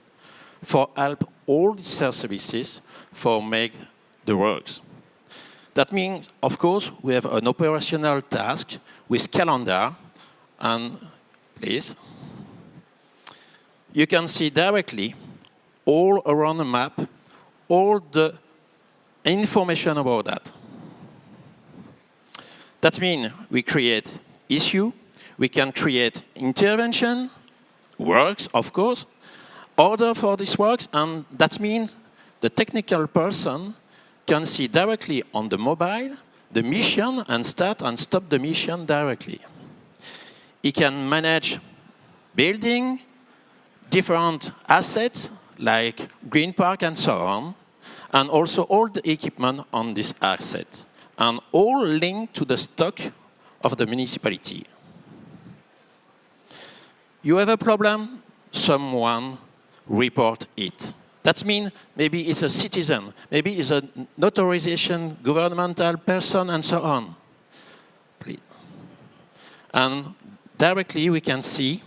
S15: for help all the services for make the works. That means, of course, we have an operational task with calendar, and please, you can see directly all around the map all the information about that. That means we create issue, we can create intervention, works, of course, order for these works, and that means the technical person can see directly on the mobile the mission and start and stop the mission directly. He can manage building, different assets like green park and so on, and also all the equipment on this asset, and all linked to the stock of the municipality. You have a problem, someone report it. That means maybe it's a citizen, maybe it's an authorization governmental person, and so on. Please. And directly we can see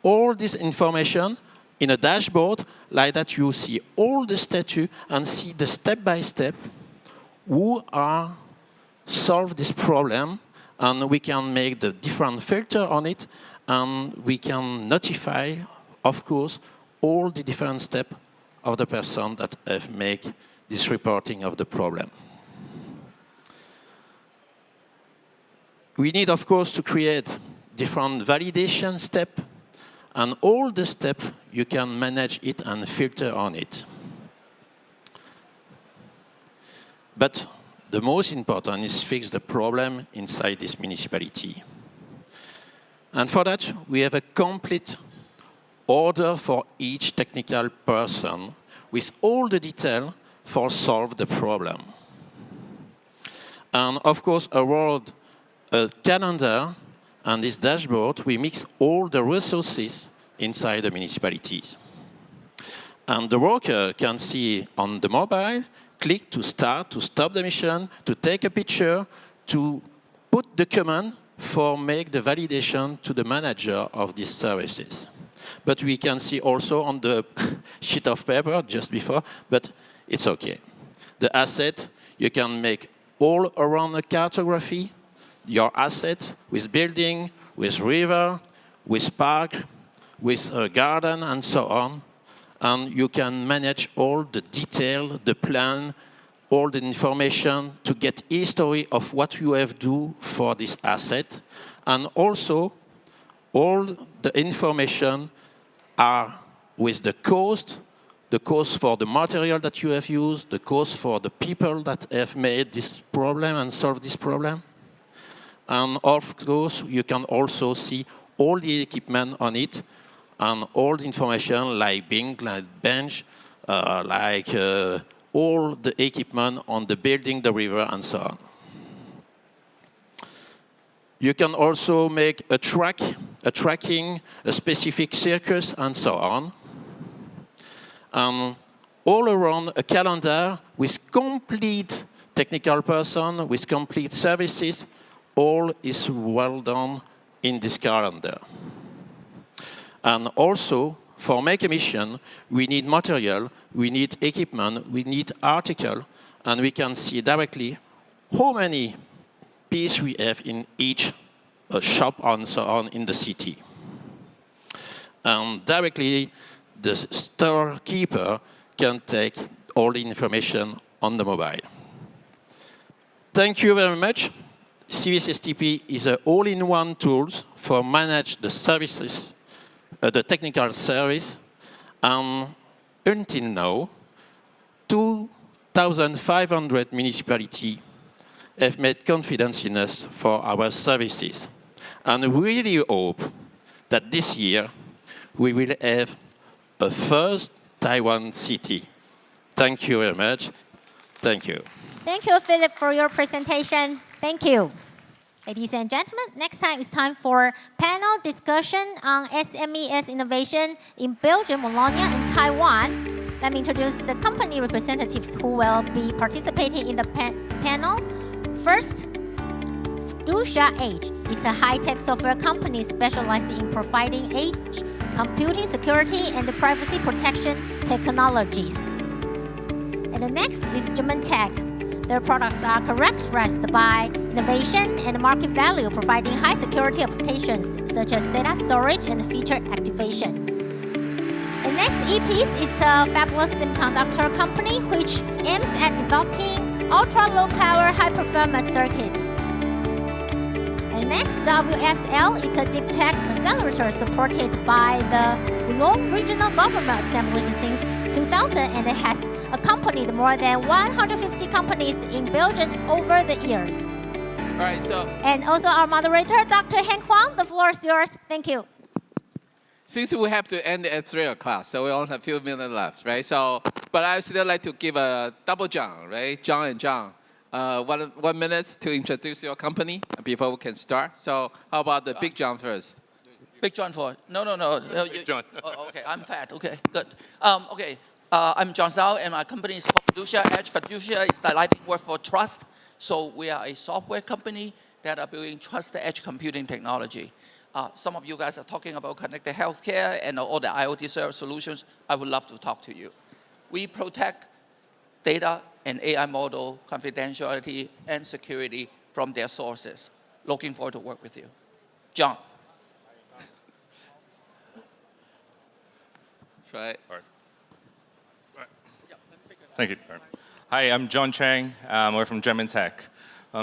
S15: all this information in a dashboard like that you see all the status and see the step-by-step who are solve this problem, and we can make the different filter on it, and we can notify, of course, all the different steps of the person that have made this reporting of the problem. We need, of course, to create different validation steps, and all the steps you can manage it and filter on it. But the most important is fix the problem inside this municipality. And for that, we have a complete order for each technical person with all the detail for solve the problem. And of course, around a calendar and this dashboard, we mix all the resources inside the municipalities. And the worker can see on the mobile, click to start, to stop the mission, to take a picture, to put the command for make the validation to the manager of these services. But we can see also on the sheet of paper just before, but it's okay. The asset, you can make all around the cartography, your asset with building, with river, with park, with a garden, and so on. And you can manage all the detail, the plan, all the information to get history of what you have do for this asset. And also, all the information are with the cost for the material that you have used, the cost for the people that have made this problem and solved this problem. And of course, you can also see all the equipment on it and all the information like bank, like bench, all the equipment on the building, the river, and so on. You can also make a tracking, a specific circus, and so on. All around a calendar with complete technical person, with complete services, all is well done in this calendar. And also, for make a mission, we need material, we need equipment, we need article, and we can see directly how many pieces we have in each shop and so on in the city. And directly, the storekeeper can take all the information on the mobile. Thank you very much. CVSSTP is an all-in-one tool for manage the services, the technical service. Until now, 2,500 municipalities have made confidence in us for our services. And we really hope that this year we will have a first Taiwan city. Thank you very much. Thank you.
S2: Thank you, Philippe, for your presentation. Thank you. Ladies and gentlemen, next time it's time for panel discussion on SMEs innovation in Belgium, Wallonia, and Taiwan. Let me introduce the company representatives who will be participating in the panel. First, Fiducia Edge. It's a high-tech software company specializing in providing edge computing, security, and privacy protection technologies. And the next is German Tech. Their products are characterized by innovation and market value, providing high security applications such as data storage and feature activation. The next EPIS is a fabulous semiconductor company which aims at developing ultra-low power, high-performance circuits. And next, WSL is a deep tech accelerator supported by the Wallonia Regional Government Assembly since 2000, and it has accompanied more than 150 companies in Belgium over the years.
S3: All right, so.
S2: And also our moderator, Dr. Hank Huang, the floor is yours. Thank you.
S3: Since we have to end at 3 o'clock, so we only have a few minutes left, right? So, but I would still like to give a double John, right? John and John. 1 minute to introduce your company before we can start. So how about the Big John first?
S9: Big John for no.
S3: Big John.
S9: Oh, okay, I'm fat. Okay, good. Okay, I'm John Zhao, and my company is called Fiducia Edge. Fiducia is the Latin word for trust. So we are a software company that are building trust edge computing technology. Some of you guys are talking about connected healthcare and all the IoT solutions. I would love to talk to you. We protect data and AI model confidentiality and security from their sources. Looking forward to work with you. John.
S3: Try it.
S16: All right. Thank you. Hi, I'm John Chang. We're from German Tech.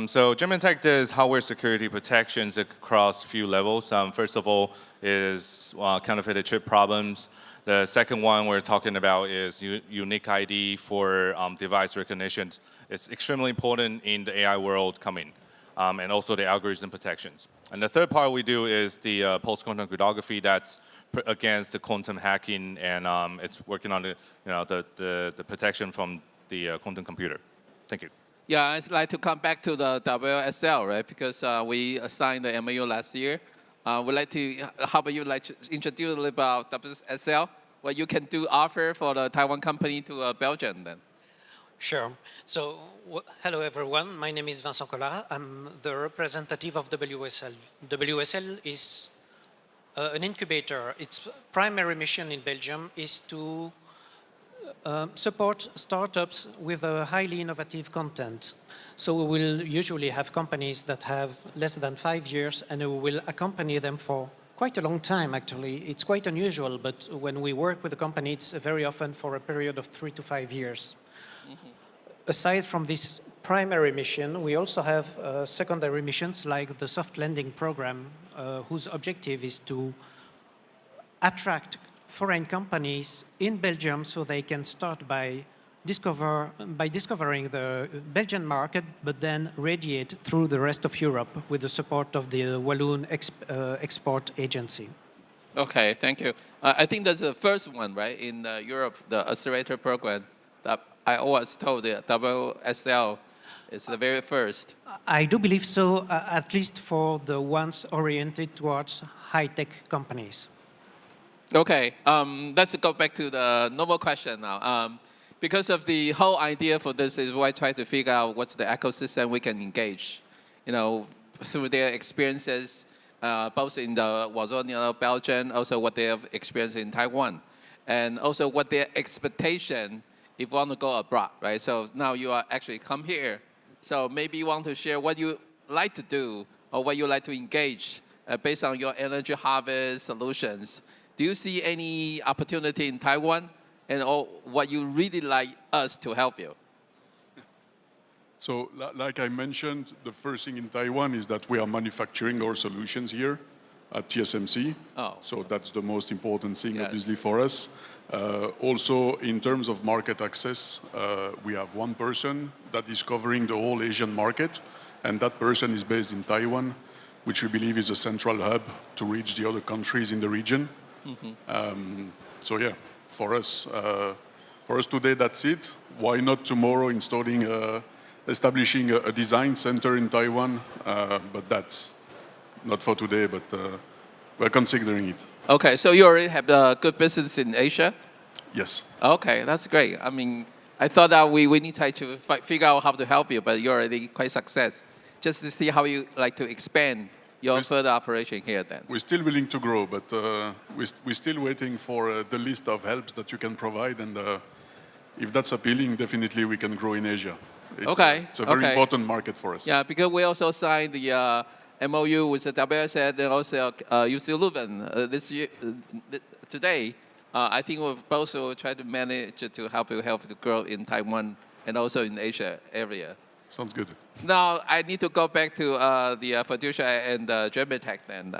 S16: So German Tech does hardware security protections across a few levels. First of all is counterfeited chip problems. The second one we're talking about is unique ID for device recognition. It's extremely important in the AI world coming, and also the algorithm protections. And the third part we do is the post-quantum cryptography that's against the quantum hacking, and it's working on the protection from the quantum computer. Thank you.
S3: Yeah, I'd like to come back to the WSL, right? Because we signed the MOU last year. We'd like to, how about you like to introduce a little about WSL, what you can do offer for the Taiwan company to Belgium then?
S17: Sure. So, hello everyone. My name is Vincent Collara. I'm the representative of WSL. WSL is an incubator. Its primary mission in Belgium is to support startups with a highly innovative content. So we will usually have companies that have less than 5 years, and we will accompany them for quite a long time, actually. It's quite unusual, but when we work with a company, it's very often for a period of 3 to 5 years. Aside from this primary mission, we also have secondary missions like the soft landing program, whose objective is to attract foreign companies in Belgium so they can start by discovering the Belgian market, but then radiate through the rest of Europe with the support of the Walloon Export Agency.
S3: Okay, thank you. I think that's the first one, right, in Europe, the accelerator program that I always told the WSL is the very first.
S17: I do believe so, at least for the ones oriented towards high-tech companies.
S3: Okay, let's go back to the normal question now. Because of the whole idea for this is why I try to figure out what's the ecosystem we can engage, through their experiences, both in the Wallonia, Belgium, also what they have experienced in Taiwan, and also what their expectation if you want to go abroad, right? So now you are actually come here. So maybe you want to share what you like to do or what you like to engage based on your energy harvest solutions. Do you see any opportunity in Taiwan and what you really like us to help you?
S10: So like I mentioned, the first thing in Taiwan is that we are manufacturing our solutions here at TSMC.
S3: Oh.
S10: So that's the most important thing, obviously, for us. Also, in terms of market access, we have one person that is covering the whole Asian market, and that person is based in Taiwan, which we believe is a central hub to reach the other countries in the region. Mm-hmm. So yeah, for us today, that's it. Why not tomorrow establishing a design center in Taiwan? But that's not for today, but we're considering it.
S3: Okay, so you already have a good business in Asia?
S10: Yes.
S3: Okay, that's great. I mean, I thought that we need to figure out how to help you, but you're already quite success. Just to see how you like to expand your further operation here then.
S10: We're still willing to grow, but we're still waiting for the list of helps that you can provide, and if that's appealing, definitely we can grow in Asia. It's a very important market for us.
S3: Yeah, because we also signed the MOU with the WSL and also UCLouvain this year, today. I think we'll both try to manage to help you to grow in Taiwan and also in Asia area.
S10: Sounds good.
S3: Now, I need to go back to the Fiducia and German Tech then,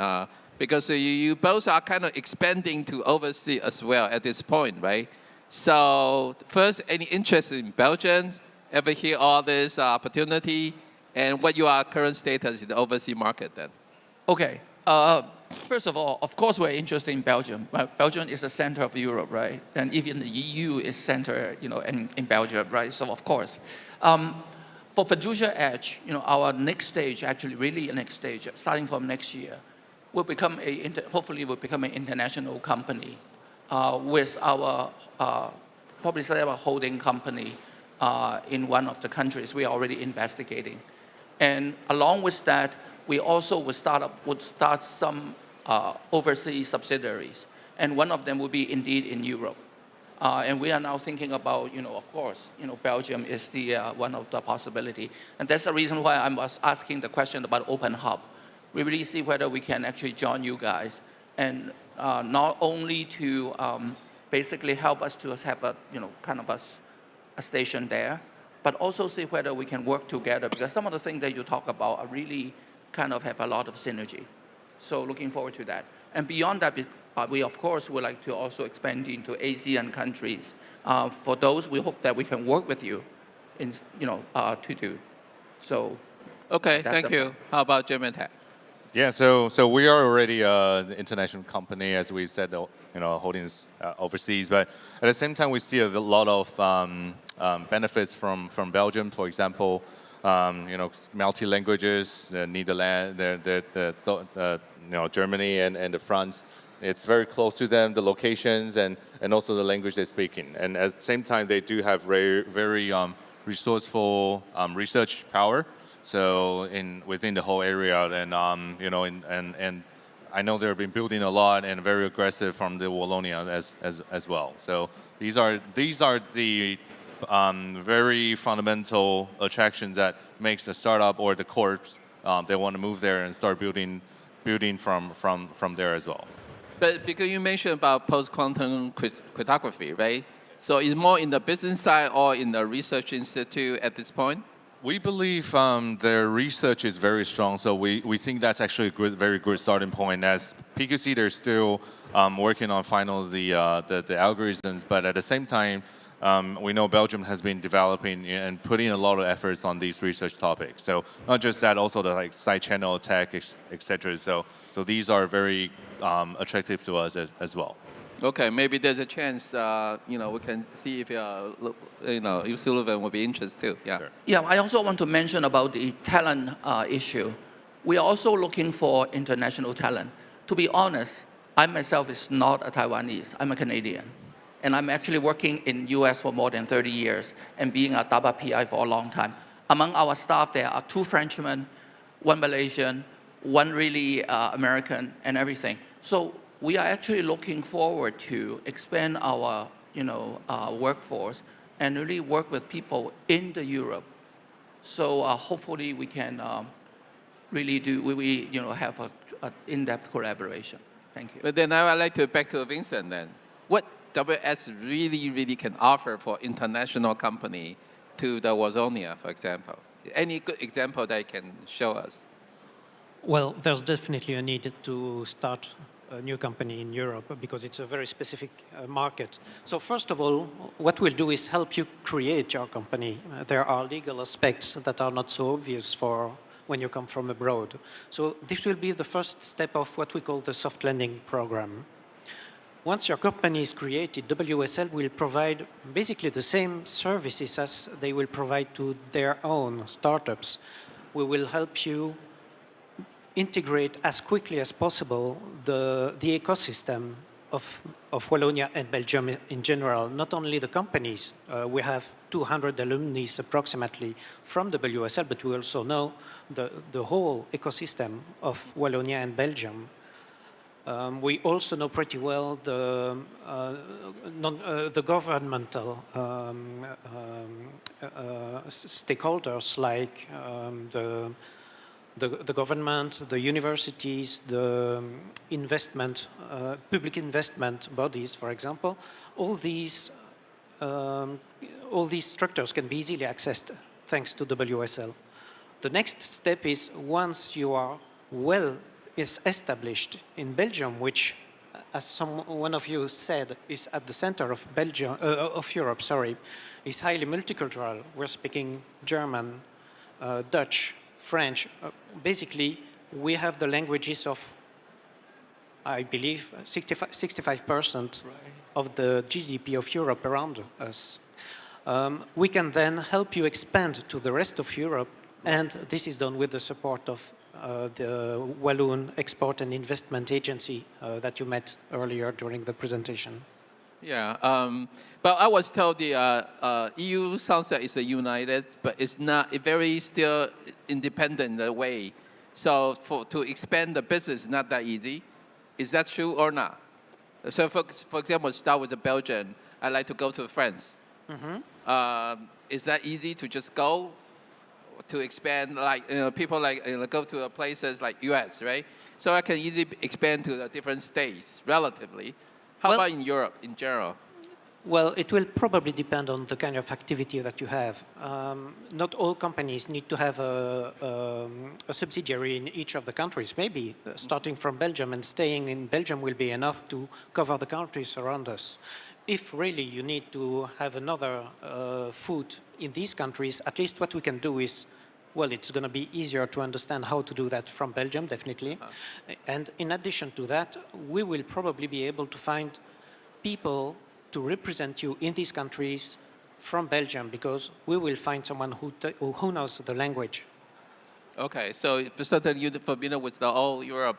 S3: because you both are kind of expanding to overseas as well at this point, right? So first, any interest in Belgium? Ever hear all this opportunity? And what your current status in the overseas market then?
S9: Okay. First of all, of course, we're interested in Belgium. Belgium is the center of Europe, right? And even the EU is centered, in Belgium, right? So of course. For Fiducia Edge, our next stage, actually really next stage, starting from next year, will become hopefully will become an international company with our probably set up a holding company in one of the countries we are already investigating. And along with that, we also would start some overseas subsidiaries. And one of them will be indeed in Europe. And we are now thinking about, of course, Belgium is the one of the possibility. And that's the reason why I was asking the question about OpenHub. We really see whether we can actually join you guys and not only to basically help us to have a, kind of a station there, but also see whether we can work together, because some of the things that you talk about are really kind of have a lot of synergy. So looking forward to that. And beyond that, we of course would like to also expand into ASEAN countries. For those, we hope that we can work with you in, to do. So.
S3: Okay, thank you. How about German Tech?
S16: Yeah, so we are already an international company, as we said, holdings overseas. But at the same time, we see a lot of benefits from Belgium. For example, multi-languages, the Netherlands, Germany and the France. It's very close to them, the locations and also the language they're speaking. And at the same time, they do have very resourceful research power. So within the whole area, and and I know they've been building a lot and very aggressive from the Wallonia as well. So these are the very fundamental attractions that makes the startup or the corps they want to move there and start building from there as well.
S3: But because you mentioned about post-quantum cryptography, right? So it's more in the business side or in the research institute at this point?
S16: We believe their research is very strong, so we think that's actually a very good starting point. As PQC, they're still working on the algorithms, but at the same time, we know Belgium has been developing and putting a lot of efforts on these research topics. So not just that, also the side channel attack, etc. So these are very attractive to us as well.
S3: Okay, maybe there's a chance, we can see if, UCLouvain will be interested too. Yeah. Sure.
S9: Yeah, I also want to mention about the talent issue. We are also looking for international talent. To be honest, I myself is not a Taiwanese. I'm a Canadian. And I'm actually working in US for more than 30 years and being a DABA PI for a long time. Among our staff, there are 2 Frenchmen, 1 Malaysian, 1 really American, and everything. So we are actually looking forward to expand our, workforce and really work with people in the Europe. So hopefully we can really have an in-depth collaboration. Thank you.
S3: But then I would like to back to Vincent then. What WS really can offer for international company to the Wallonia, for example? Any good example that you can show us?
S17: Well, there's definitely a need to start a new company in Europe because it's a very specific market. So first of all, what we'll do is help you create your company. There are legal aspects that are not so obvious for when you come from abroad. So this will be the first step of what we call the soft landing program. Once your company is created, WSL will provide basically the same services as they will provide to their own startups. We will help you integrate as quickly as possible the ecosystem of Wallonia and Belgium in general, not only the companies. We have 200 alumni approximately from WSL, but we also know the whole ecosystem of Wallonia and Belgium. We also know pretty well the governmental stakeholders like the government, the universities, the public investment bodies, for example. All these structures can be easily accessed thanks to WSL. The next step is once you are well established in Belgium, which, as one of you said, is at the center of Europe, is highly multicultural. We're speaking German, Dutch, French. Basically, we have the languages of, I believe, 65% of the GDP of Europe around us. We can then help you expand to the rest of Europe, and this is done with the support of the Walloon Export and Investment Agency that you met earlier during the presentation.
S3: Yeah, but I was told the EU sounds like it's a united, but it's not, it's very still independent in a way. So to expand the business is not that easy. Is that true or not? So for example, start with the Belgian. I'd like to go to France. Is that easy to just go to expand? Like people like go to places like US, right? So I can easily expand to the different states relatively. How about in Europe in general?
S17: Well, it will probably depend on the kind of activity that you have. Not all companies need to have a subsidiary in each of the countries. Maybe starting from Belgium and staying in Belgium will be enough to cover the countries around us. If really you need to have another foot in these countries, at least what we can do is, well, it's going to be easier to understand how to do that from Belgium, definitely. And in addition to that, we will probably be able to find people to represent you in these countries from Belgium, because we will find someone who knows the language.
S3: Okay, so certainly you're familiar with the whole Europe,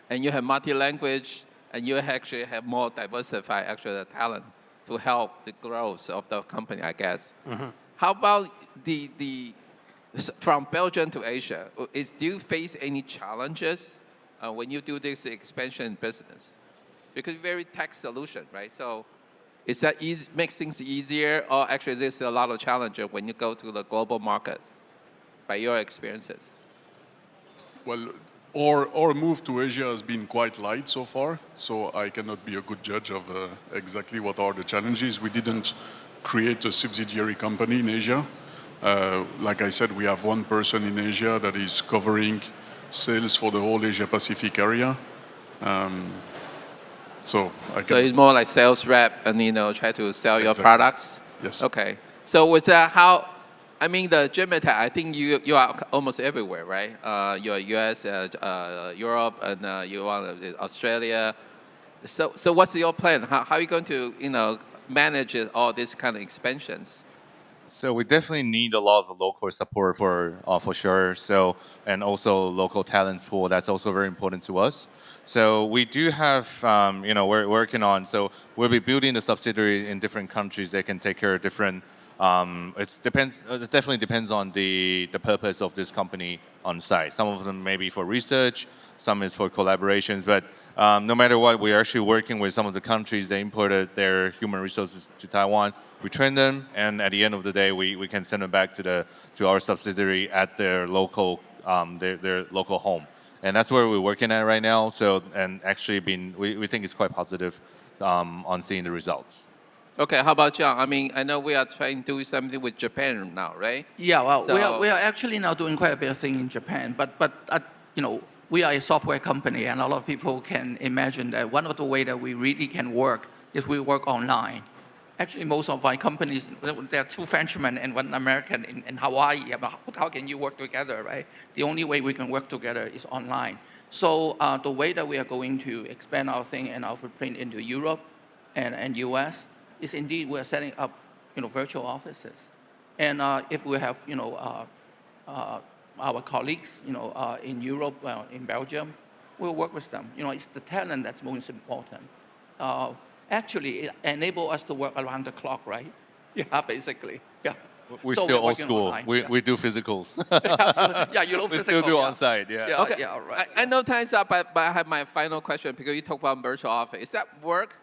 S3: and you have multi-language, and you actually have more diversified the talent to help the growth of the company, I guess. How about from Belgium to Asia? Do you face any challenges when you do this expansion in business? Because it's very tech solution, right? So is that makes things easier, or actually there's a lot of challenges when you go to the global market, by your experiences?
S10: Well, our move to Asia has been quite light so far, so I cannot be a good judge of exactly what are the challenges. We didn't create a subsidiary company in Asia. Like I said, we have one person in Asia that is covering sales for the whole Asia-Pacific area. So
S3: it's more like sales rep and try to sell your products?
S10: Yes.
S3: Okay. So with that, I mean the Gemitech, I think you are almost everywhere, right? You're US, Europe, and you are Australia. So what's your plan? How are you going to manage all these kind of expansions?
S16: So we definitely need a lot of local support for sure. So, and also local talent pool. That's also very important to us. So we do have, we're working on. So we'll be building the subsidiary in different countries that can take care of different. It definitely depends on the purpose of this company on site. Some of them may be for research, some is for collaborations. But no matter what, we're actually working with some of the countries that imported their human resources to Taiwan. We train them, and at the end of the day, we can send them back to our subsidiary at their local their local home, and that's where we're working at right now. So, and actually, we think it's quite positive on seeing the results.
S3: Okay, how about John? I mean, I know we are trying to do something with Japan now, right?
S9: Yeah, well, we are actually now doing quite a bit of thing in Japan, but we are a software company, and a lot of people can imagine that one of the ways that we really can work is we work online. Actually, most of our companies, there are two Frenchmen and one American in Hawaii. How can you work together, right? The only way we can work together is online. So the way that we are going to expand our thing and our footprint into Europe and US is indeed we're setting up, virtual offices. And if we have, our colleagues, in Europe, in Belgium, we'll work with them. It's the talent that's most important. Actually, it enables us to work around the clock, right? Yeah, basically. Yeah.
S16: We're still old school. We do physicals.
S9: Yeah, you know physical.
S16: We still do on-site, yeah.
S3: Okay. Yeah, right. I know time's up, but I have my final question because you talk about virtual office. Is that work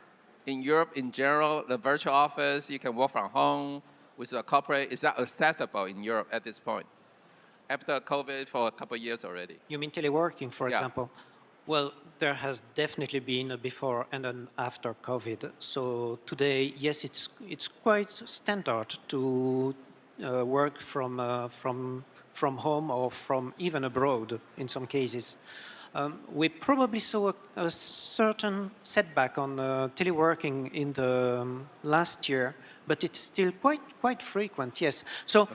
S3: in Europe in general, the virtual office, you can work from home with a corporate, is that acceptable in Europe at this point? After COVID for a couple of years already.
S17: You mean teleworking, for example? Well, there has definitely been a before and an after COVID. So today, yes, it's quite standard to work from home or from even abroad in some cases. We probably saw a certain setback on teleworking in the last year, but it's still quite frequent, yes. So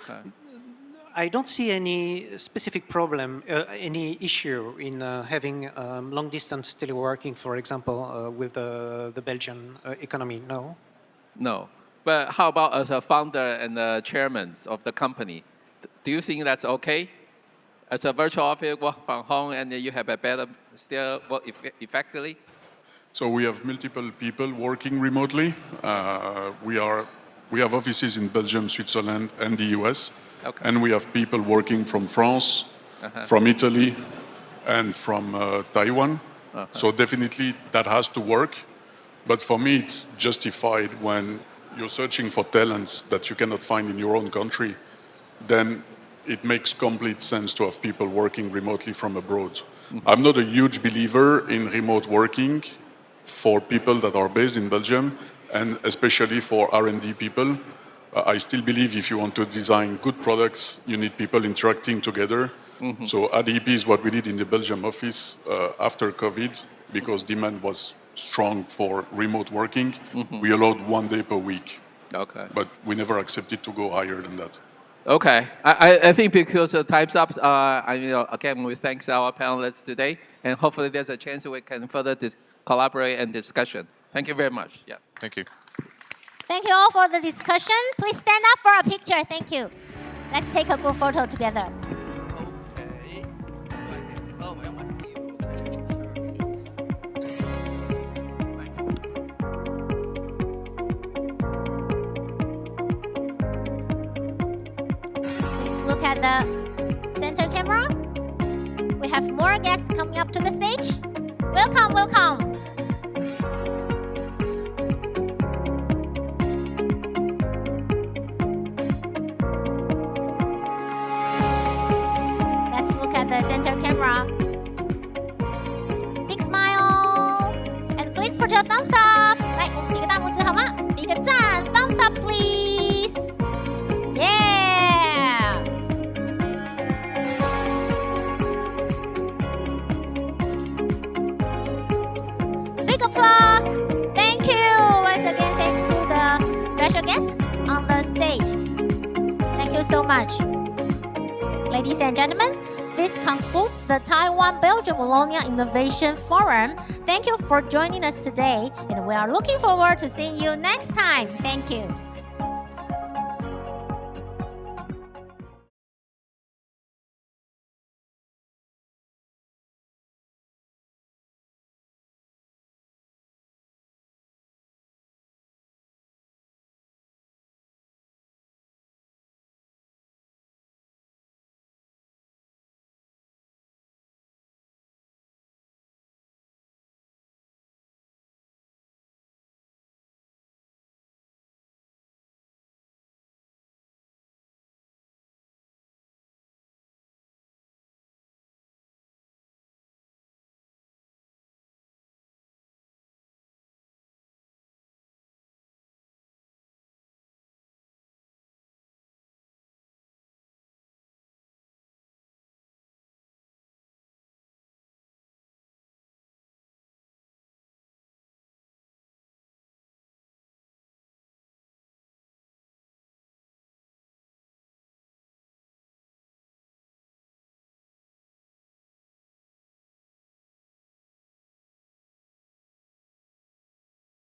S17: I don't see any specific problem, any issue in having long-distance teleworking, for example, with the Belgian economy, no?
S3: No. But how about as a founder and the chairman of the company? Do you think that's okay? As a virtual office, work from home, and you have a better, still work effectively?
S10: So we have multiple people working remotely. We have offices in Belgium, Switzerland, and the US.
S3: Okay.
S10: And we have people working from France, from Italy, and from Taiwan. So definitely that has to work. But for me, it's justified when you're searching for talents that you cannot find in your own country, then it makes complete sense to have people working remotely from abroad. I'm not a huge believer in remote working for people that are based in Belgium, and especially for R&D people. I still believe if you want to design good products, you need people interacting together. So ADP is what we did in the Belgium office after COVID, because demand was strong for remote working. We allowed 1 day per week.
S3: Okay.
S10: But we never accepted to go higher than that.
S3: Okay, I think because the time's up, again, we thank our panelists today, and hopefully there's a chance we can further collaborate and discussion. Thank you very much. Yeah.
S16: Thank you.
S2: Thank you all for the discussion. Please stand up for a picture. Thank you. Let's take a group photo together.
S9: Okay. Oh, am I?
S2: Look at the center camera. We have more guests coming up to the stage. Welcome, welcome. Let's look at the center camera. Big smile. And please put your thumbs up. 来，我们比个大拇指好吗？比个赞 ，thumbs up please. Yeah. Big applause. Thank you. Once again, thanks to the special guests on the stage. Thank you so much. Ladies and gentlemen, this concludes the Taiwan-Belgium Wallonia Innovation Forum. Thank you for joining us today, and we are looking forward to seeing you next time. Thank you.